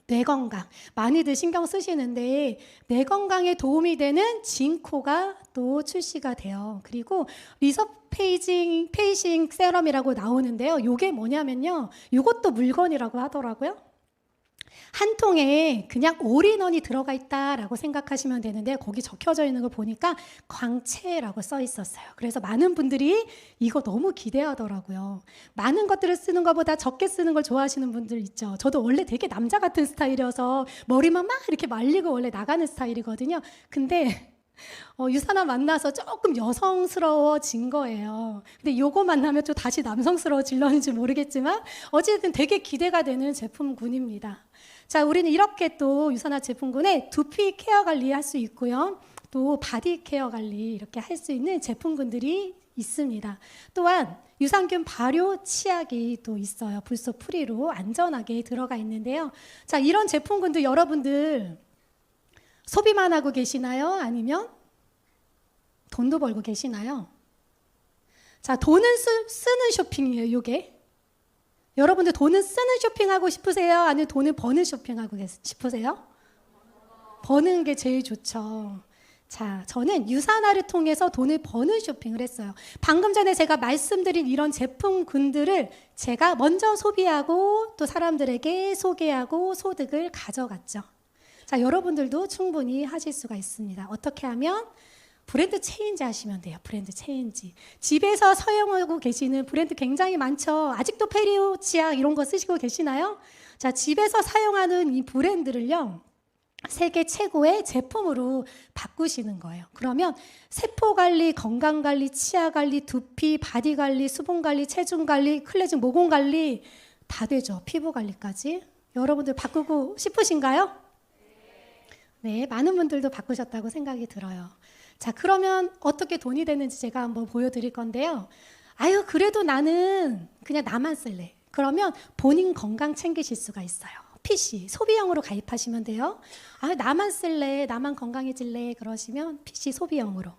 뇌 건강 많이들 신경 쓰시는데 뇌 건강에 도움이 되는 징코가 또 출시가 돼요. 그리고 리서페이징 페이싱 세럼이라고 나오는데요. 이게 뭐냐면요. 이것도 물건이라고 하더라고요. 한 통에 그냥 올인원이 들어가 있다라고 생각하시면 되는데 거기 적혀져 있는 걸 보니까 광채라고 써 있었어요. 그래서 많은 분들이 이거 너무 기대하더라고요. 많은 것들을 쓰는 것보다 적게 쓰는 걸 좋아하시는 분들 있죠. 저도 원래 되게 남자 같은 스타일이어서 머리만 막 이렇게 말리고 원래 나가는 스타일이거든요. 근데 유산화 만나서 조금 여성스러워진 거예요. 근데 요거 만나면 또 다시 남성스러워질려는지 모르겠지만 어쨌든 되게 기대가 되는 제품군입니다. 자, 우리는 이렇게 또 유산화 제품군에 두피 케어 관리할 수 있고요. 또 바디 케어 관리 이렇게 할 수 있는 제품군들이 있습니다. 또한 유산균 발효 치약이 또 있어요. 불소 프리로 안전하게 들어가 있는데요. 자, 이런 제품군도 여러분들 소비만 하고 계시나요? 아니면 돈도 벌고 계시나요? 자, 돈은 쓰는 쇼핑이에요, 요게. 여러분들 돈은 쓰는 쇼핑하고 싶으세요? 아니면 돈을 버는 쇼핑하고 싶으세요? 버는 게 제일 좋죠. 자, 저는 유산화를 통해서 돈을 버는 쇼핑을 했어요. 방금 전에 제가 말씀드린 이런 제품군들을 제가 먼저 소비하고 또 사람들에게 소개하고 소득을 가져갔죠. 자, 여러분들도 충분히 하실 수가 있습니다. 어떻게 하면? 브랜드 체인지 하시면 돼요. 브랜드 체인지. 집에서 사용하고 계시는 브랜드 굉장히 많죠. 아직도 페리오 치약 이런 거 쓰시고 계시나요? 자, 집에서 사용하는 이 브랜드를요, 세계 최고의 제품으로 바꾸시는 거예요. 그러면 세포 관리, 건강 관리, 치아 관리, 두피, 바디 관리, 수분 관리, 체중 관리, 클렌징, 모공 관리 다 되죠. 피부 관리까지. 여러분들 바꾸고 싶으신가요? 네, 많은 분들도 바꾸셨다고 생각이 들어요. 자, 그러면 어떻게 돈이 되는지 제가 한번 보여드릴 건데요. 아유, 그래도 나는 그냥 나만 쓸래. 그러면 본인 건강 챙기실 수가 있어요. PC, 소비형으로 가입하시면 돼요. 아, 나만 쓸래, 나만 건강해질래 그러시면 PC 소비형으로.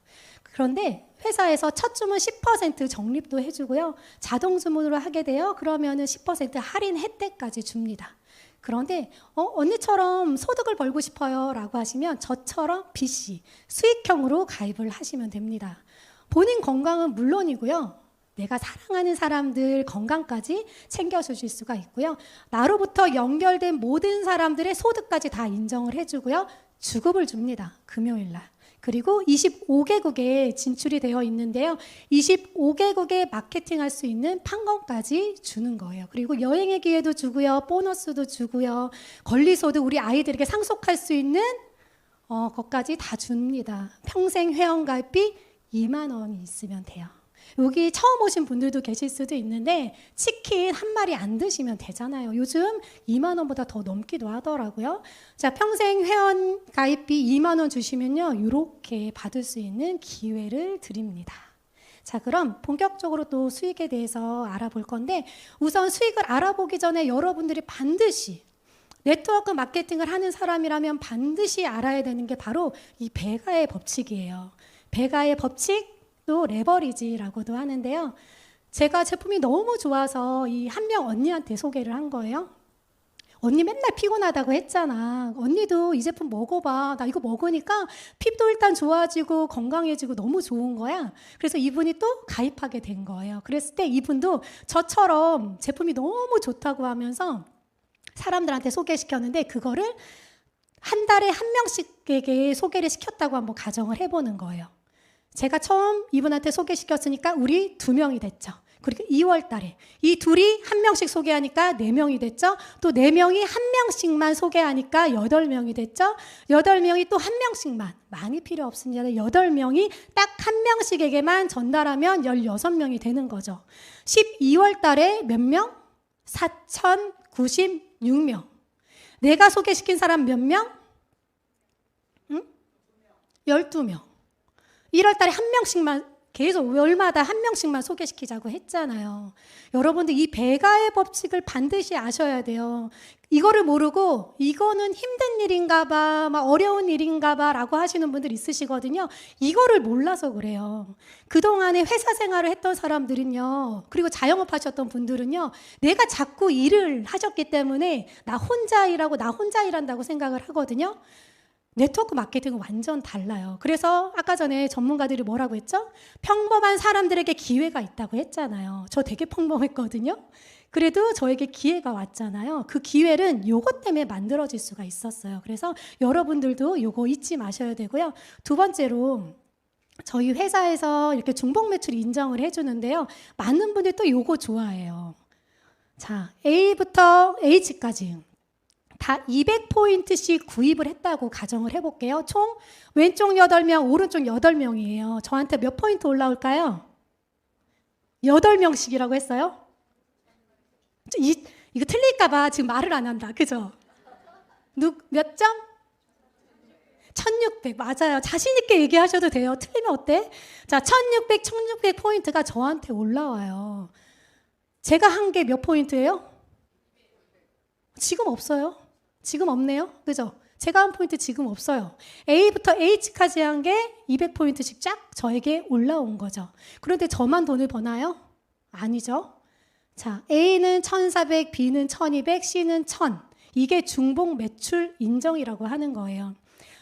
그런데 회사에서 첫 주문 10% 적립도 해주고요. 자동 주문으로 하게 돼요. 그러면은 10% 할인 혜택까지 줍니다. 그런데 언니처럼 소득을 벌고 싶어요 라고 하시면 저처럼 BC, 수익형으로 가입을 하시면 됩니다. 본인 건강은 물론이고요. 내가 사랑하는 사람들 건강까지 챙겨주실 수가 있고요. 나로부터 연결된 모든 사람들의 소득까지 다 인정을 해주고요. 주급을 줍니다. 금요일날. 그리고 25개국에 진출이 되어 있는데요. 25개국에 마케팅할 수 있는 판권까지 주는 거예요. 그리고 여행의 기회도 주고요. 보너스도 주고요. 권리소득 우리 아이들에게 상속할 수 있는 것까지 다 줍니다. 평생 회원가입비 2만 원이 있으면 돼요. 여기 처음 오신 분들도 계실 수도 있는데 치킨 한 마리 안 드시면 되잖아요. 요즘 2만 원보다 더 넘기도 하더라고요. 자, 평생 회원 가입비 2만 원 주시면요. 이렇게 받을 수 있는 기회를 드립니다. 자, 그럼 본격적으로 또 수익에 대해서 알아볼 건데 우선 수익을 알아보기 전에 여러분들이 반드시 네트워크 마케팅을 하는 사람이라면 반드시 알아야 되는 게 바로 이 베가의 법칙이에요. 베가의 법칙 또 레버리지라고도 하는데요. 제가 제품이 너무 좋아서 이 한 명 언니한테 소개를 한 거예요. 언니 맨날 피곤하다고 했잖아. 언니도 이 제품 먹어봐. 나 이거 먹으니까 피부도 일단 좋아지고 건강해지고 너무 좋은 거야. 그래서 이분이 또 가입하게 된 거예요. 그랬을 때 이분도 저처럼 제품이 너무 좋다고 하면서 사람들한테 소개시켰는데 그거를 한 달에 한 명씩에게 소개를 시켰다고 한번 가정을 해보는 거예요. 제가 처음 이분한테 소개시켰으니까 우리 2명이 됐죠. 그리고 2월 달에 이 둘이 한 명씩 소개하니까 4명이 됐죠. 또 4명이 한 명씩만 소개하니까 8명이 됐죠. 8명이 또 한 명씩만, 많이 필요 없습니다. 8명이 딱 한 명씩에게만 전달하면 16명이 되는 거죠. 12월 달에 몇 명? 4,096명. 내가 소개시킨 사람 몇 명? 12명. 1월 달에 한 명씩만 계속 월마다 한 명씩만 소개시키자고 했잖아요. 여러분들 이 베가의 법칙을 반드시 아셔야 돼요. 이거를 모르고 이거는 힘든 일인가 봐, 막 어려운 일인가 봐 라고 하시는 분들 있으시거든요. 이거를 몰라서 그래요. 그동안에 회사 생활을 했던 사람들은요, 그리고 자영업 하셨던 분들은요, 내가 자꾸 일을 하셨기 때문에 나 혼자 일하고 나 혼자 일한다고 생각을 하거든요. 네트워크 마케팅은 완전 달라요. 그래서 아까 전에 전문가들이 뭐라고 했죠? 평범한 사람들에게 기회가 있다고 했잖아요. 저 되게 평범했거든요. 그래도 저에게 기회가 왔잖아요. 그 기회는 요것 때문에 만들어질 수가 있었어요. 그래서 여러분들도 요거 잊지 마셔야 되고요. 두 번째로 저희 회사에서 이렇게 중복 매출 인정을 해주는데요. 많은 분들이 또 요거 좋아해요. 자, A부터 H까지 다 200포인트씩 구입을 했다고 가정을 해볼게요. 총 왼쪽 8명, 오른쪽 8명이에요. 저한테 몇 포인트 올라올까요? 8명씩이라고 했어요? 이거 틀릴까봐 지금 말을 안 한다. 그죠? 몇 점? 1600. 맞아요. 자신있게 얘기하셔도 돼요. 틀리면 어때? 자, 1600 포인트가 저한테 올라와요. 제가 한 게 몇 포인트예요? 지금 없어요. 지금 없네요. 그죠? 제가 한 포인트 지금 없어요. A부터 H까지 한 게 200포인트씩 쫙 저에게 올라온 거죠. 그런데 저만 돈을 버나요? 아니죠. 자, A는 1400, B는 1200, C는 1000. 이게 중복 매출 인정이라고 하는 거예요.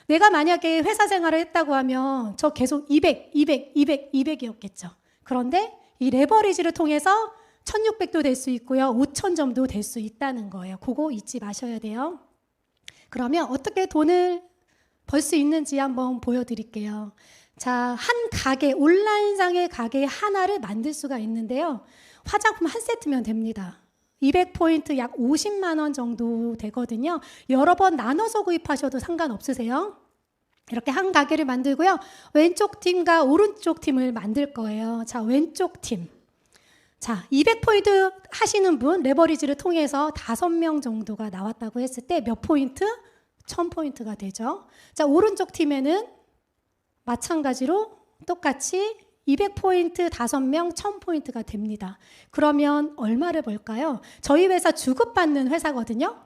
내가 만약에 회사 생활을 했다고 하면 저 계속 200이었겠죠. 그런데 이 레버리지를 통해서 1600도 될 수 있고요. 5000점도 될 수 있다는 거예요. 그거 잊지 마셔야 돼요. 그러면 어떻게 돈을 벌 수 있는지 한번 보여드릴게요. 자, 한 가게, 온라인상의 가게 하나를 만들 수가 있는데요. 화장품 한 세트면 됩니다. 200포인트 약 50만 원 정도 되거든요. 여러 번 나눠서 구입하셔도 상관없으세요. 이렇게 한 가게를 만들고요. 왼쪽 팀과 오른쪽 팀을 만들 거예요. 자, 왼쪽 팀. 자, 200포인트 하시는 분 레버리지를 통해서 5명 정도가 나왔다고 했을 때 몇 포인트? 1000포인트가 되죠. 자, 오른쪽 팀에는 마찬가지로 똑같이 200포인트 5명 1000포인트가 됩니다. 그러면 얼마를 벌까요? 저희 회사 주급받는 회사거든요.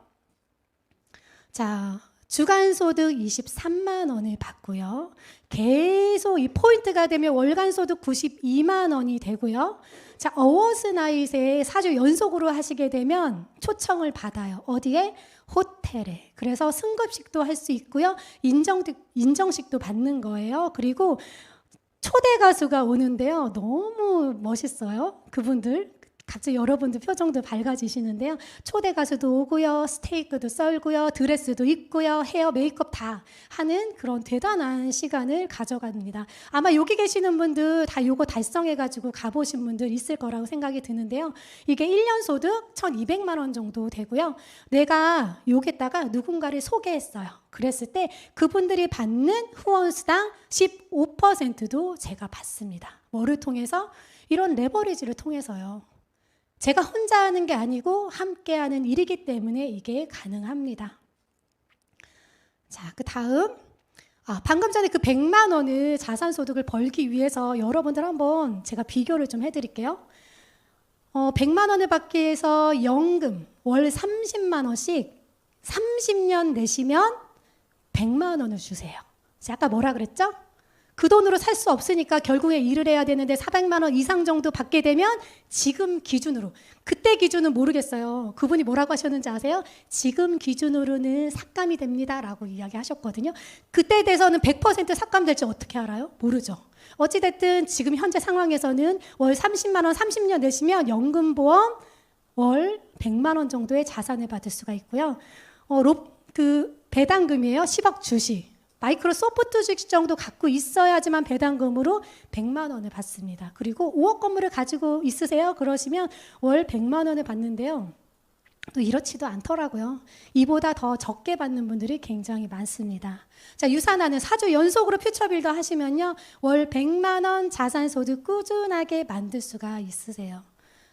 자, 주간소득 23만 원을 받고요. 계속 이 포인트가 되면 월간소득 92만 원이 되고요. 자, 어워스나잇에 4주 연속으로 하시게 되면 초청을 받아요. 어디에? 호텔에. 그래서 승급식도 할 수 있고요. 인정식도 받는 거예요. 그리고 초대 가수가 오는데요. 너무 멋있어요. 그분들. 갑자기 여러분들 표정도 밝아지시는데요. 초대 가수도 오고요. 스테이크도 썰고요. 드레스도 입고요. 헤어, 메이크업 다 하는 그런 대단한 시간을 가져갑니다. 아마 여기 계시는 분들 다 요거 달성해가지고 가보신 분들 있을 거라고 생각이 드는데요. 이게 1년 소득 1200만 원 정도 되고요. 내가 여기다가 누군가를 소개했어요. 그랬을 때 그분들이 받는 후원수당 15%도 제가 받습니다. 뭐를 통해서? 이런 레버리지를 통해서요. 제가 혼자 하는 게 아니고 함께하는 일이기 때문에 이게 가능합니다. 자, 그 다음 방금 전에 그 100만 원을 자산소득을 벌기 위해서 여러분들 한번 제가 비교를 좀 해드릴게요. 100만 원을 받기 위해서 연금 월 30만 원씩 30년 내시면 100만 원을 주세요. 제가 아까 뭐라 그랬죠? 그 돈으로 살 수 없으니까 결국에 일을 해야 되는데 400만 원 이상 정도 받게 되면 지금 기준으로, 그때 기준은 모르겠어요. 그분이 뭐라고 하셨는지 아세요? 지금 기준으로는 삭감이 됩니다 라고 이야기하셨거든요. 그때에 대해서는 100% 삭감될지 어떻게 알아요? 모르죠. 어찌됐든 지금 현재 상황에서는 월 30만 원 30년 내시면 연금보험 월 100만 원 정도의 자산을 받을 수가 있고요. 그 배당금이에요. 10억 주식. 마이크로소프트 주식 정도 갖고 있어야지만 배당금으로 100만 원을 받습니다. 그리고 5억 건물을 가지고 있으세요? 그러시면 월 100만 원을 받는데요. 또 이렇지도 않더라고요. 이보다 더 적게 받는 분들이 굉장히 많습니다. 자, 유산하는 4주 연속으로 퓨처빌더 하시면요. 월 100만 원 자산소득 꾸준하게 만들 수가 있으세요.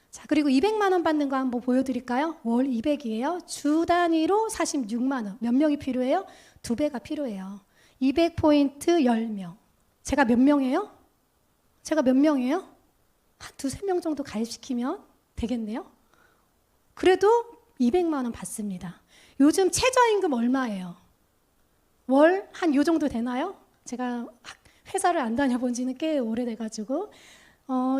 자, 그리고 200만 원 받는 거 한번 보여드릴까요? 월 200이에요. 주 단위로 46만 원. 몇 명이 필요해요? 2배가 필요해요. 200포인트 10명. 제가 몇 명이에요? 제가 몇 명이에요? 한 2-3명 정도 가입시키면 되겠네요. 그래도 200만 원 받습니다. 요즘 최저임금 얼마예요? 월 한 요 정도 되나요? 제가 회사를 안 다녀본 지는 꽤 오래돼가지고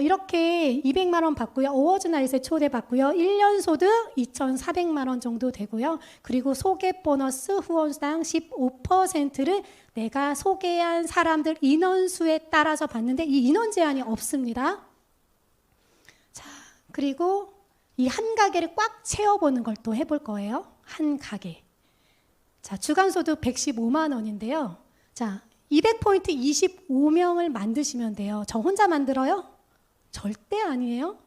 이렇게 200만 원 받고요. 어워즈나잇에 초대받고요. 1년 소득 2,400만 원 정도 되고요. 그리고 소개 보너스 후원수당 15%를 내가 소개한 사람들 인원수에 따라서 받는데 이 인원 제한이 없습니다. 자, 그리고 이 한 가게를 꽉 채워보는 걸 또 해볼 거예요. 한 가게. 자, 주간소득 115만 원인데요. 자, 200포인트 25명을 만드시면 돼요. 저 혼자 만들어요? 절대 아니에요.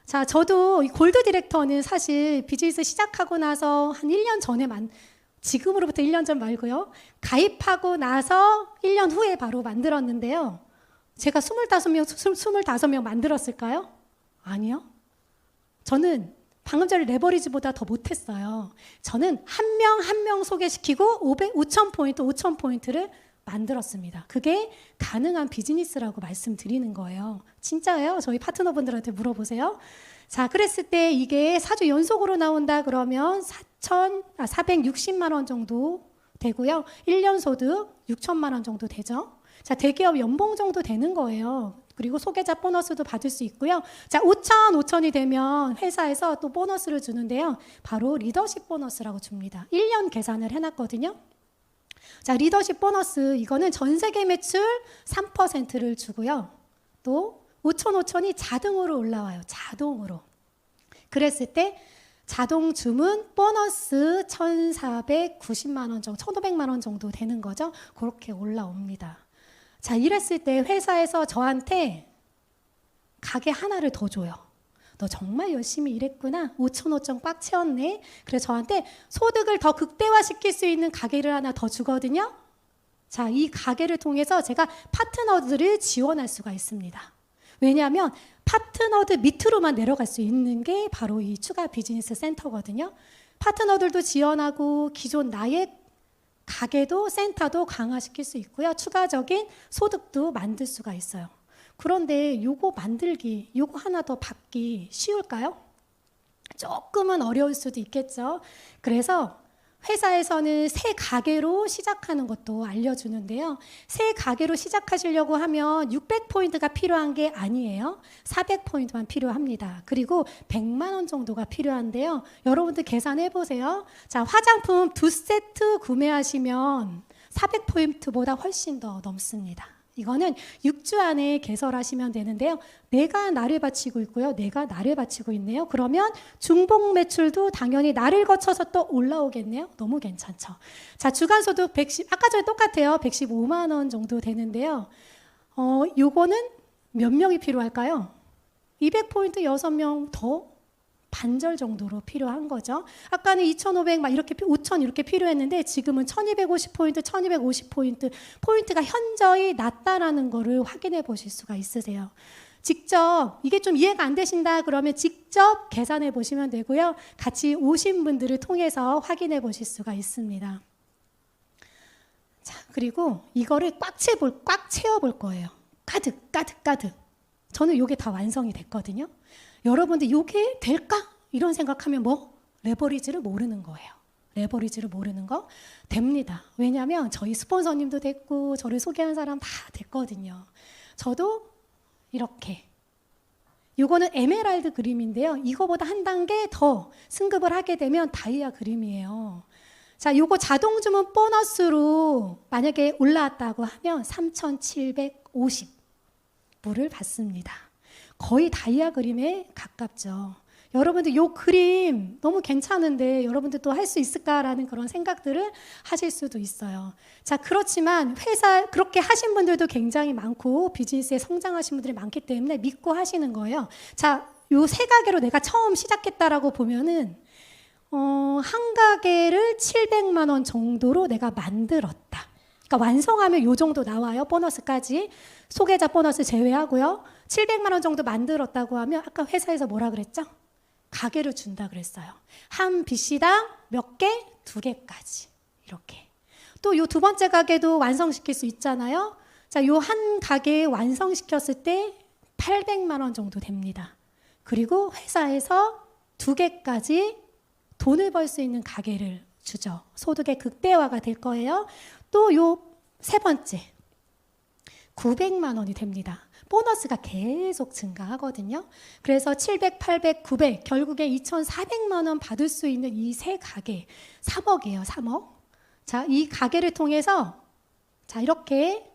자, 저도 이 골드 디렉터는 사실 비즈니스 시작하고 나서 한 1년 전에 지금으로부터 1년 전 말고요. 가입하고 나서 1년 후에 바로 만들었는데요. 제가 25명 만들었을까요? 아니요. 저는 방금 전에 레버리지보다 더 못했어요. 저는 한 명 한 명 소개시키고 5,000포인트를 만들었습니다. 그게 가능한 비즈니스라고 말씀드리는 거예요. 진짜예요. 저희 파트너분들한테 물어보세요. 자, 그랬을 때 이게 4주 연속으로 나온다 그러면 460만 원 정도 되고요. 1년 소득 6천만 원 정도 되죠. 자, 대기업 연봉 정도 되는 거예요. 그리고 소개자 보너스도 받을 수 있고요. 자, 5천이 되면 회사에서 또 보너스를 주는데요. 바로 리더십 보너스라고 줍니다. 1년 계산을 해놨거든요. 자, 리더십 보너스 이거는 전 세계 매출 3%를 주고요. 또 5천이 자동으로 올라와요. 자동으로. 그랬을 때 자동 주문 보너스 1,490만 원 정도, 1,500만 원 정도 되는 거죠. 그렇게 올라옵니다. 자, 이랬을 때 회사에서 저한테 가게 하나를 더 줘요. 너 정말 열심히 일했구나. 5,000원 꽉 채웠네. 그래서 저한테 소득을 더 극대화시킬 수 있는 가게를 하나 더 주거든요. 자, 이 가게를 통해서 제가 파트너들을 지원할 수가 있습니다. 왜냐하면 파트너들 밑으로만 내려갈 수 있는 게 바로 이 추가 비즈니스 센터거든요. 파트너들도 지원하고 기존 나의 가게도 센터도 강화시킬 수 있고요. 추가적인 소득도 만들 수가 있어요. 그런데 요거 만들기, 요거 하나 더 받기 쉬울까요? 조금은 어려울 수도 있겠죠. 그래서 회사에서는 새 가게로 시작하는 것도 알려주는데요. 새 가게로 시작하시려고 하면 600포인트가 필요한 게 아니에요. 400포인트만 필요합니다. 그리고 100만 원 정도가 필요한데요. 여러분들 계산해 보세요. 자, 화장품 2세트 구매하시면 400포인트보다 훨씬 더 넘습니다. 이거는 6주 안에 개설하시면 되는데요. 내가 나를 바치고 있고요. 내가 나를 바치고 있네요. 그러면 중복 매출도 당연히 나를 거쳐서 또 올라오겠네요. 너무 괜찮죠. 자, 주간 소득 110, 아까 전에 똑같아요. 115만 원 정도 되는데요. 요거는 몇 명이 필요할까요? 200포인트 6명 더 반절 정도로 필요한 거죠. 아까는 2,500 막 이렇게 5,000 이렇게 필요했는데 지금은 1,250포인트, 1,250포인트 포인트가 현저히 낮다라는 거를 확인해 보실 수가 있으세요. 직접 이게 좀 이해가 안 되신다 그러면 직접 계산해 보시면 되고요. 같이 오신 분들을 통해서 확인해 보실 수가 있습니다. 자, 그리고 이거를 꽉 채워 볼 거예요. 가득. 저는 이게 다 완성이 됐거든요. 여러분들 이게 될까? 이런 생각하면 뭐? 레버리지를 모르는 거예요. 레버리지를 모르는 거 됩니다. 왜냐하면 저희 스폰서님도 됐고 저를 소개한 사람 다 됐거든요. 저도 이렇게 이거는 에메랄드 그림인데요. 이거보다 한 단계 더 승급을 하게 되면 다이아 그림이에요. 자, 요거 자동 주문 보너스로 만약에 올라왔다고 하면 3,750불을 받습니다. 거의 다이아 그림에 가깝죠. 여러분들 요 그림 너무 괜찮은데 여러분들 또 할 수 있을까라는 그런 생각들을 하실 수도 있어요. 자, 그렇지만 회사 그렇게 하신 분들도 굉장히 많고 비즈니스에 성장하신 분들이 많기 때문에 믿고 하시는 거예요. 자, 요 세 가게로 내가 처음 시작했다라고 보면은 한 가게를 700만 원 정도로 내가 만들었다. 그러니까 완성하면 요 정도 나와요. 보너스까지. 소개자 보너스 제외하고요. 700만 원 정도 만들었다고 하면 아까 회사에서 뭐라 그랬죠? 가게를 준다 그랬어요. 한 BC당 몇 개? 2개까지. 이렇게. 또 요 두 번째 가게도 완성시킬 수 있잖아요. 자, 요 한 가게 완성시켰을 때 800만 원 정도 됩니다. 그리고 회사에서 2개까지 돈을 벌 수 있는 가게를 주죠. 소득의 극대화가 될 거예요. 또 요 세 번째 900만 원이 됩니다. 보너스가 계속 증가하거든요. 그래서 700, 800, 900 결국에 2,400만 원 받을 수 있는 이 세 가게 3억이에요. 3억. 자, 이 가게를 통해서 자, 이렇게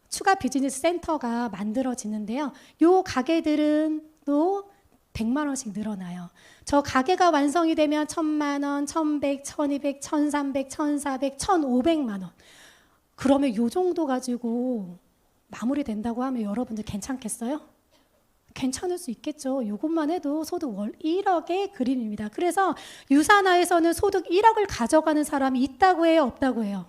추가 비즈니스 센터가 만들어지는데요. 요 가게들은 또 100만 원씩 늘어나요. 저 가게가 완성이 되면 1,000만 원, 1,100, 1,200, 1,300, 1,400, 1,500만 원. 그러면 요 정도 가지고 마무리된다고 하면 여러분들 괜찮겠어요? 괜찮을 수 있겠죠. 이것만 해도 소득 월 1억의 그림입니다. 그래서 유산화에서는 소득 1억을 가져가는 사람이 있다고 해요, 없다고 해요?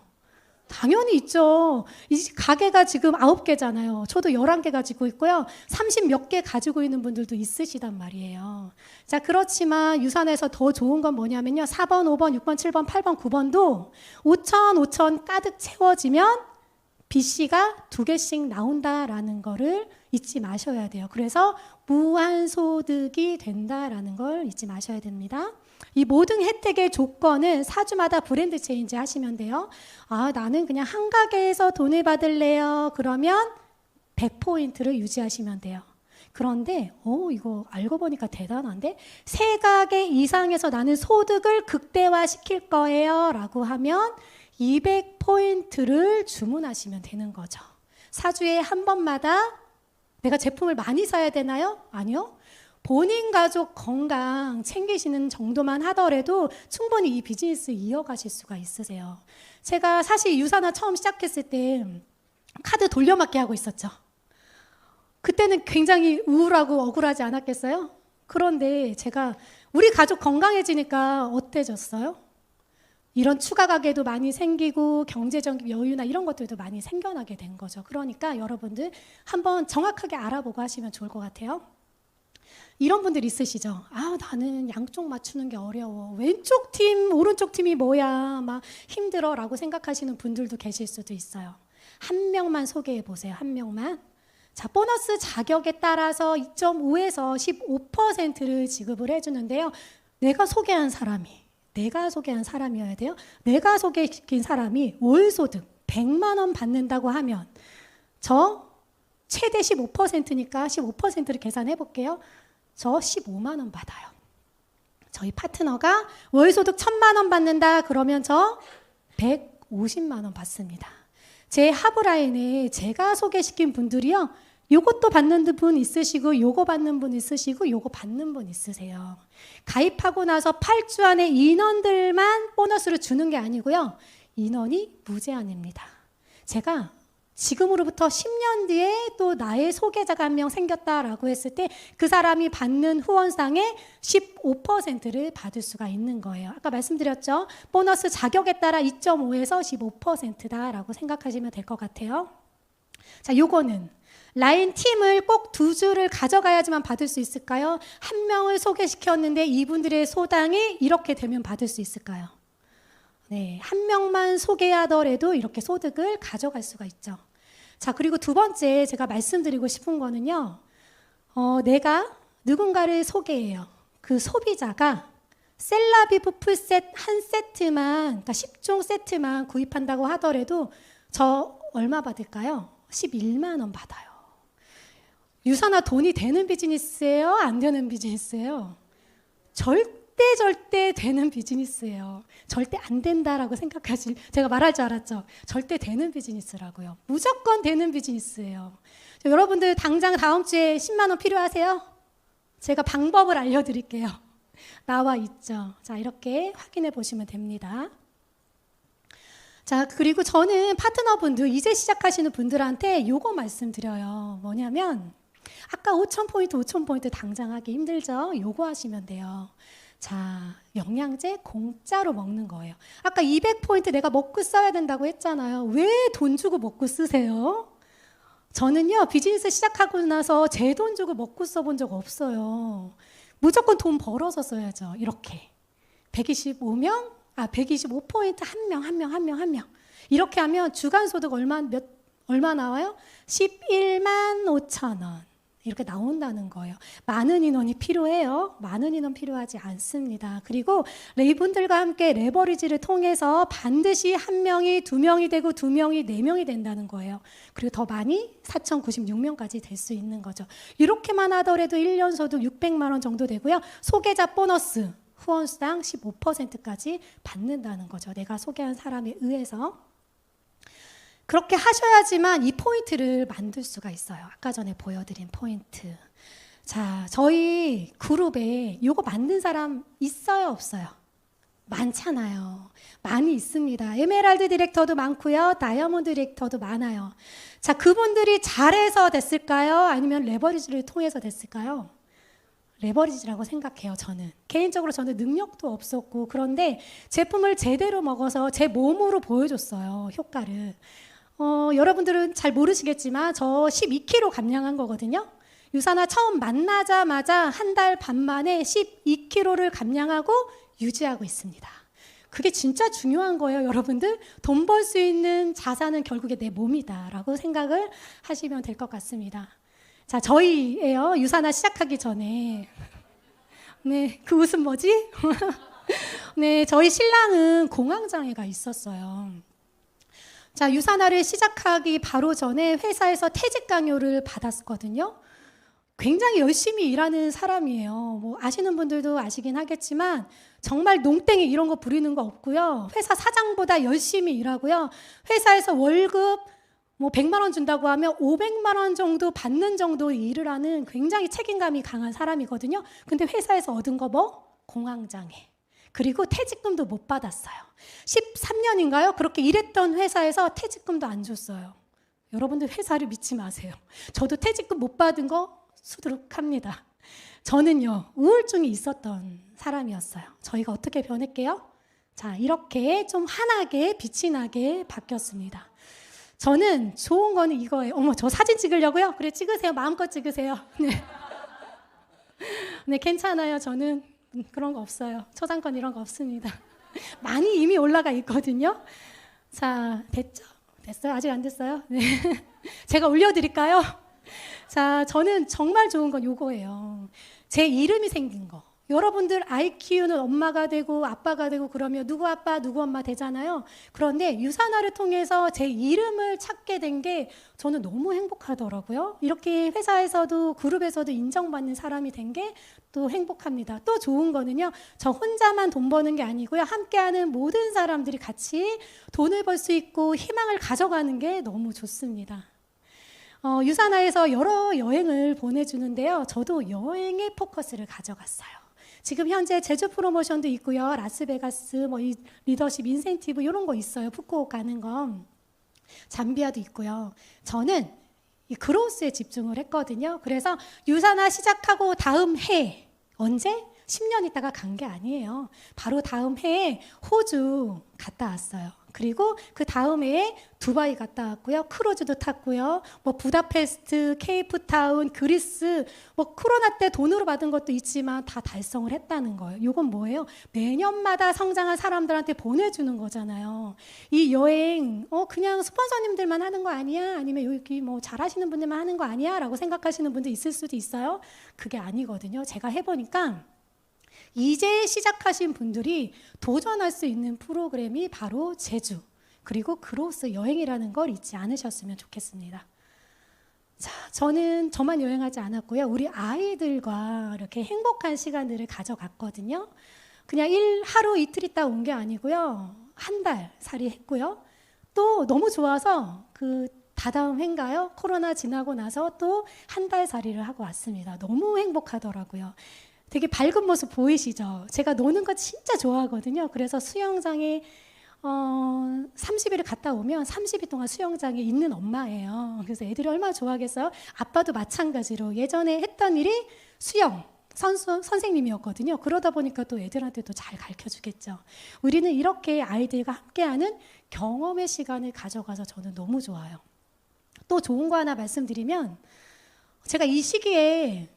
당연히 있죠. 이 가게가 지금 9개잖아요. 저도 11개 가지고 있고요. 30 몇 개 가지고 있는 분들도 있으시단 말이에요. 자, 그렇지만 유산에서 더 좋은 건 뭐냐면요. 4번, 5번, 6번, 7번, 8번, 9번도 5천 가득 채워지면 BC가 2개씩 나온다라는 거를 잊지 마셔야 돼요. 그래서 무한소득이 된다라는 걸 잊지 마셔야 됩니다. 이 모든 혜택의 조건은 사주마다 브랜드 체인지 하시면 돼요. 아, 나는 그냥 한 가게에서 돈을 받을래요. 그러면 100포인트를 유지하시면 돼요. 그런데 이거 알고 보니까 대단한데 3가게 이상에서 나는 소득을 극대화시킬 거예요 라고 하면 200포인트를 주문하시면 되는 거죠. 사주에 한 번마다 내가 제품을 많이 사야 되나요? 아니요. 본인 가족 건강 챙기시는 정도만 하더라도 충분히 이 비즈니스 이어가실 수가 있으세요. 제가 사실 유산화 처음 시작했을 때 카드 돌려막기 하고 있었죠. 그때는 굉장히 우울하고 억울하지 않았겠어요? 그런데 제가 우리 가족 건강해지니까 어때졌어요? 이런 추가 가게도 많이 생기고 경제적 여유나 이런 것들도 많이 생겨나게 된 거죠. 그러니까 여러분들 한번 정확하게 알아보고 하시면 좋을 것 같아요. 이런 분들 있으시죠? 아, 나는 양쪽 맞추는 게 어려워. 왼쪽 팀, 오른쪽 팀이 뭐야. 막 힘들어 라고 생각하시는 분들도 계실 수도 있어요. 한 명만 소개해 보세요. 한 명만. 자, 보너스 자격에 따라서 2.5에서 15%를 지급을 해주는데요. 내가 소개한 사람이어야 돼요. 내가 소개시킨 사람이 월소득 100만 원 받는다고 하면 저 최대 15%니까 15%를 계산해 볼게요. 저 15만 원 받아요. 저희 파트너가 월소득 1000만 원 받는다 그러면 저 150만 원 받습니다. 제 하브라인에 제가 소개시킨 분들이요. 요것도 받는 분 있으시고 요거 받는 분 있으시고 요거 받는 분 있으세요. 가입하고 나서 8주 안에 인원들만 보너스를 주는 게 아니고요. 인원이 무제한입니다. 제가 지금으로부터 10년 뒤에 또 나의 소개자가 한 명 생겼다라고 했을 때 그 사람이 받는 후원상의 15%를 받을 수가 있는 거예요. 아까 말씀드렸죠. 보너스 자격에 따라 2.5에서 15%다라고 생각하시면 될 것 같아요. 자, 요거는 라인 팀을 꼭 2주를 가져가야지만 받을 수 있을까요? 한 명을 소개시켰는데 이분들의 소당이 이렇게 되면 받을 수 있을까요? 네, 한 명만 소개하더라도 이렇게 소득을 가져갈 수가 있죠. 자, 그리고 두 번째 제가 말씀드리고 싶은 거는요. 내가 누군가를 소개해요. 그 소비자가 셀라비브 풀셋 한 세트만, 그러니까 10종 세트만 구입한다고 하더라도 저 얼마 받을까요? 11만 원 받아요. 유산화 돈이 되는 비즈니스예요? 안 되는 비즈니스예요? 절대 되는 비즈니스예요. 절대 안 된다라고 생각하지. 제가 말할 줄 알았죠. 절대 되는 비즈니스라고요. 무조건 되는 비즈니스예요. 여러분들 당장 다음 주에 10만 원 필요하세요? 제가 방법을 알려드릴게요. 나와 있죠. 자, 이렇게 확인해 보시면 됩니다. 자, 그리고 저는 파트너분들 이제 시작하시는 분들한테 요거 말씀드려요. 뭐냐면 아까 5,000포인트 당장 하기 힘들죠? 요거 하시면 돼요. 자, 영양제 공짜로 먹는 거예요. 아까 200포인트 내가 먹고 써야 된다고 했잖아요. 왜 돈 주고 먹고 쓰세요? 저는요, 비즈니스 시작하고 나서 제 돈 주고 먹고 써본 적 없어요. 무조건 돈 벌어서 써야죠. 이렇게. 125포인트 한 명. 이렇게 하면 주간 소득 얼마 나와요? 11만 5천 원. 이렇게 나온다는 거예요. 많은 인원이 필요해요. 많은 인원 필요하지 않습니다. 그리고 이분들과 함께 레버리지를 통해서 반드시 한 명이 2명이 되고 2명이 4명이 된다는 거예요. 그리고 더 많이 4,096명까지 될 수 있는 거죠. 이렇게만 하더라도 1년 소득 600만 원 정도 되고요. 소개자 보너스 후원수당 15%까지 받는다는 거죠. 내가 소개한 사람에 의해서. 그렇게 하셔야지만 이 포인트를 만들 수가 있어요. 아까 전에 보여드린 포인트. 자, 저희 그룹에 이거 만든 사람 있어요, 없어요? 많잖아요. 많이 있습니다. 에메랄드 디렉터도 많고요. 다이아몬드 디렉터도 많아요. 자, 그분들이 잘해서 됐을까요? 아니면 레버리지를 통해서 됐을까요? 레버리지라고 생각해요. 저는 개인적으로 저는 능력도 없었고, 그런데 제품을 제대로 먹어서 제 몸으로 보여줬어요. 효과를. 여러분들은 잘 모르시겠지만 저 12kg 감량한 거거든요. 유산화 처음 만나자마자 한 달 반 만에 12kg를 감량하고 유지하고 있습니다. 그게 진짜 중요한 거예요, 여러분들. 돈 벌 수 있는 자산은 결국에 내 몸이다라고 생각을 하시면 될 것 같습니다. 자, 저희예요. 유산화 시작하기 전에. 네, 그 웃음 뭐지? 네, 저희 신랑은 공황장애가 있었어요. 자, 유산화를 시작하기 바로 전에 회사에서 퇴직 강요를 받았거든요. 굉장히 열심히 일하는 사람이에요. 뭐 아시는 분들도 아시긴 하겠지만 정말 농땡이 이런 거 부리는 거 없고요. 회사 사장보다 열심히 일하고요. 회사에서 월급 뭐 100만 원 준다고 하면 500만 원 정도 받는 정도의 일을 하는 굉장히 책임감이 강한 사람이거든요. 근데 회사에서 얻은 거 뭐? 공황장애. 그리고 퇴직금도 못 받았어요. 13년인가요? 그렇게 일했던 회사에서 퇴직금도 안 줬어요. 여러분들 회사를 믿지 마세요. 저도 퇴직금 못 받은 거 수두룩합니다. 저는요, 우울증이 있었던 사람이었어요. 저희가 어떻게 변했게요? 자, 이렇게 좀 환하게 빛이 나게 바뀌었습니다. 저는 좋은 거는 이거예요. 어머, 저 사진 찍으려고요? 그래, 찍으세요. 마음껏 찍으세요. 네. 네, 괜찮아요. 저는 그런 거 없어요. 초상권 이런 거 없습니다. 많이 이미 올라가 있거든요. 자, 됐죠? 됐어요? 아직 안 됐어요? 네. 제가 올려드릴까요? 자, 저는 정말 좋은 건 요거예요. 제 이름이 생긴 거. 여러분들 아이 키우는 엄마가 되고 아빠가 되고 그러면 누구 아빠 누구 엄마 되잖아요. 그런데 유산화를 통해서 제 이름을 찾게 된 게 저는 너무 행복하더라고요. 이렇게 회사에서도 그룹에서도 인정받는 사람이 된 게 또 행복합니다. 또 좋은 거는요, 저 혼자만 돈 버는 게 아니고요, 함께하는 모든 사람들이 같이 돈을 벌 수 있고 희망을 가져가는 게 너무 좋습니다. 유산화에서 여러 여행을 보내주는데요, 저도 여행에 포커스를 가져갔어요. 지금 현재 제주 프로모션도 있고요, 라스베가스, 뭐 이 리더십 인센티브 이런 거 있어요. 푸꾸옥 가는 거, 잠비아도 있고요. 저는 이 그로스에 집중을 했거든요. 그래서 유산화 시작하고 다음 해, 언제? 10년 있다가 간 게 아니에요. 바로 다음 해에 호주 갔다 왔어요. 그리고 그 다음 해에 두바이 갔다 왔고요. 크루즈도 탔고요. 뭐 부다페스트, 케이프타운, 그리스, 뭐 코로나 때 돈으로 받은 것도 있지만 다 달성을 했다는 거예요. 이건 뭐예요? 매년마다 성장한 사람들한테 보내주는 거잖아요. 이 여행 그냥 스폰서님들만 하는 거 아니야? 아니면 여기 뭐 잘하시는 분들만 하는 거 아니야? 라고 생각하시는 분도 있을 수도 있어요. 그게 아니거든요. 제가 해보니까 이제 시작하신 분들이 도전할 수 있는 프로그램이 바로 제주, 그리고 크로스 여행이라는 걸 잊지 않으셨으면 좋겠습니다. 자, 저는 저만 여행하지 않았고요. 우리 아이들과 이렇게 행복한 시간들을 가져갔거든요. 그냥 하루 이틀 있다 온 게 아니고요. 한 달 살이 했고요. 또 너무 좋아서 그 다다음 해인가요? 코로나 지나고 나서 또 한 달 살이를 하고 왔습니다. 너무 행복하더라고요. 되게 밝은 모습 보이시죠? 제가 노는 거 진짜 좋아하거든요. 그래서 수영장에 30일을 갔다 오면 30일 동안 수영장에 있는 엄마예요. 그래서 애들이 얼마나 좋아하겠어요? 아빠도 마찬가지로 예전에 했던 일이 수영 선생님이었거든요. 그러다 보니까 또 애들한테도 잘 가르쳐주겠죠. 우리는 이렇게 아이들과 함께하는 경험의 시간을 가져가서 저는 너무 좋아요. 또 좋은 거 하나 말씀드리면, 제가 이 시기에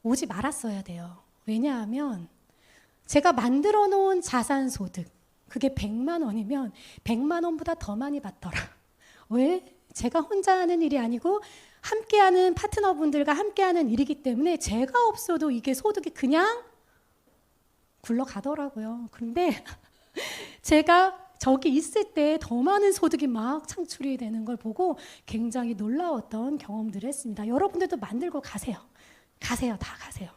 오지 말았어야 돼요. 왜냐하면 제가 만들어 놓은 자산 소득, 그게 100만 원이면 100만 원보다 더 많이 받더라. 왜? 제가 혼자 하는 일이 아니고 함께하는 파트너분들과 함께하는 일이기 때문에 제가 없어도 이게 소득이 그냥 굴러가더라고요. 근데 제가 저기 있을 때 더 많은 소득이 막 창출이 되는 걸 보고 굉장히 놀라웠던 경험들을 했습니다. 여러분들도 만들고 가세요. 가세요. 다 가세요.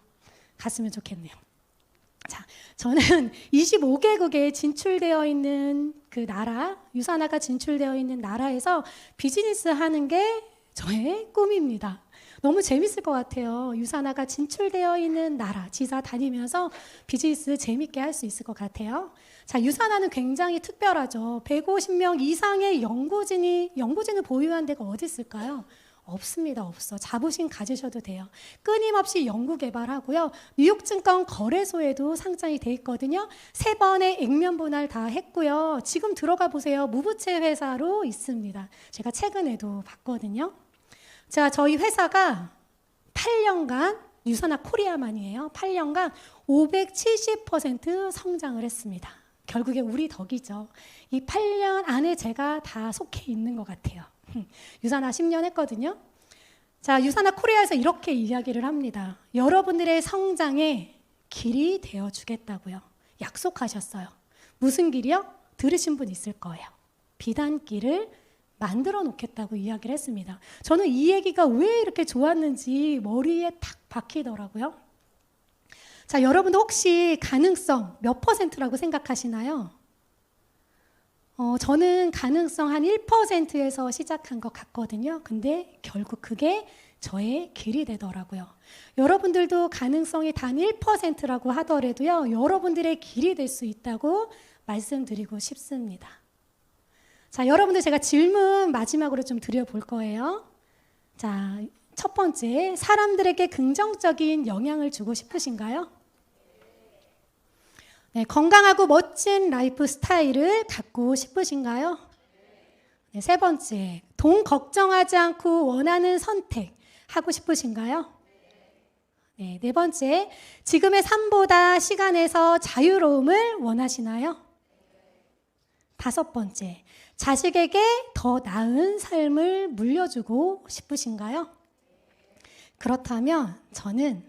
갔으면 좋겠네요. 자, 저는 25개국에 진출되어 있는 그 나라, 유산화가 진출되어 있는 나라에서 비즈니스 하는 게 저의 꿈입니다. 너무 재밌을 것 같아요. 유산화가 진출되어 있는 나라, 지사 다니면서 비즈니스 재밌게 할 수 있을 것 같아요. 자, 유산화는 굉장히 특별하죠. 150명 이상의 연구진을 보유한 데가 어디 있을까요? 없습니다. 없어. 자부심 가지셔도 돼요. 끊임없이 연구 개발하고요. 뉴욕증권 거래소에도 상장이 돼 있거든요. 3번의 액면 분할 다 했고요. 지금 들어가 보세요. 무부채 회사로 있습니다. 제가 최근에도 봤거든요. 자, 저희 회사가 8년간 유산화 코리아만이에요. 8년간 570% 성장을 했습니다. 결국에 우리 덕이죠. 이 8년 안에 제가 다 속해 있는 것 같아요. 유산화 10년 했거든요. 자, 유산화 코리아에서 이렇게 이야기를 합니다. 여러분들의 성장의 길이 되어주겠다고요. 약속하셨어요. 무슨 길이요? 들으신 분 있을 거예요. 비단길을 만들어 놓겠다고 이야기를 했습니다. 저는 이 얘기가 왜 이렇게 좋았는지 머리에 탁 박히더라고요. 자, 여러분도 혹시 가능성 몇 %라고 생각하시나요? 저는 가능성 한 1%에서 시작한 것 같거든요. 근데 결국 그게 저의 길이 되더라고요. 여러분들도 가능성이 단 1%라고 하더라도요, 여러분들의 길이 될 수 있다고 말씀드리고 싶습니다. 자, 여러분들 제가 질문 마지막으로 좀 드려볼 거예요. 자, 첫 번째, 사람들에게 긍정적인 영향을 주고 싶으신가요? 네, 건강하고 멋진 라이프 스타일을 갖고 싶으신가요? 네, 세 번째, 돈 걱정하지 않고 원하는 선택 하고 싶으신가요? 네, 네 번째, 지금의 삶보다 시간에서 자유로움을 원하시나요? 다섯 번째, 자식에게 더 나은 삶을 물려주고 싶으신가요? 그렇다면 저는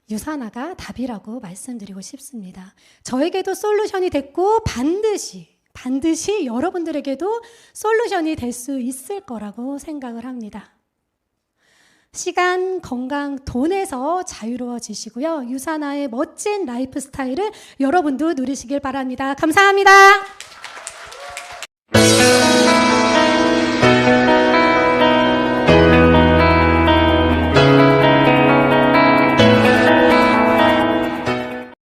유산화가 답이라고 말씀드리고 싶습니다. 저에게도 솔루션이 됐고 반드시 여러분들에게도 솔루션이 될 수 있을 거라고 생각을 합니다. 시간, 건강, 돈에서 자유로워지시고요. 유산화의 멋진 라이프 스타일을 여러분도 누리시길 바랍니다. 감사합니다.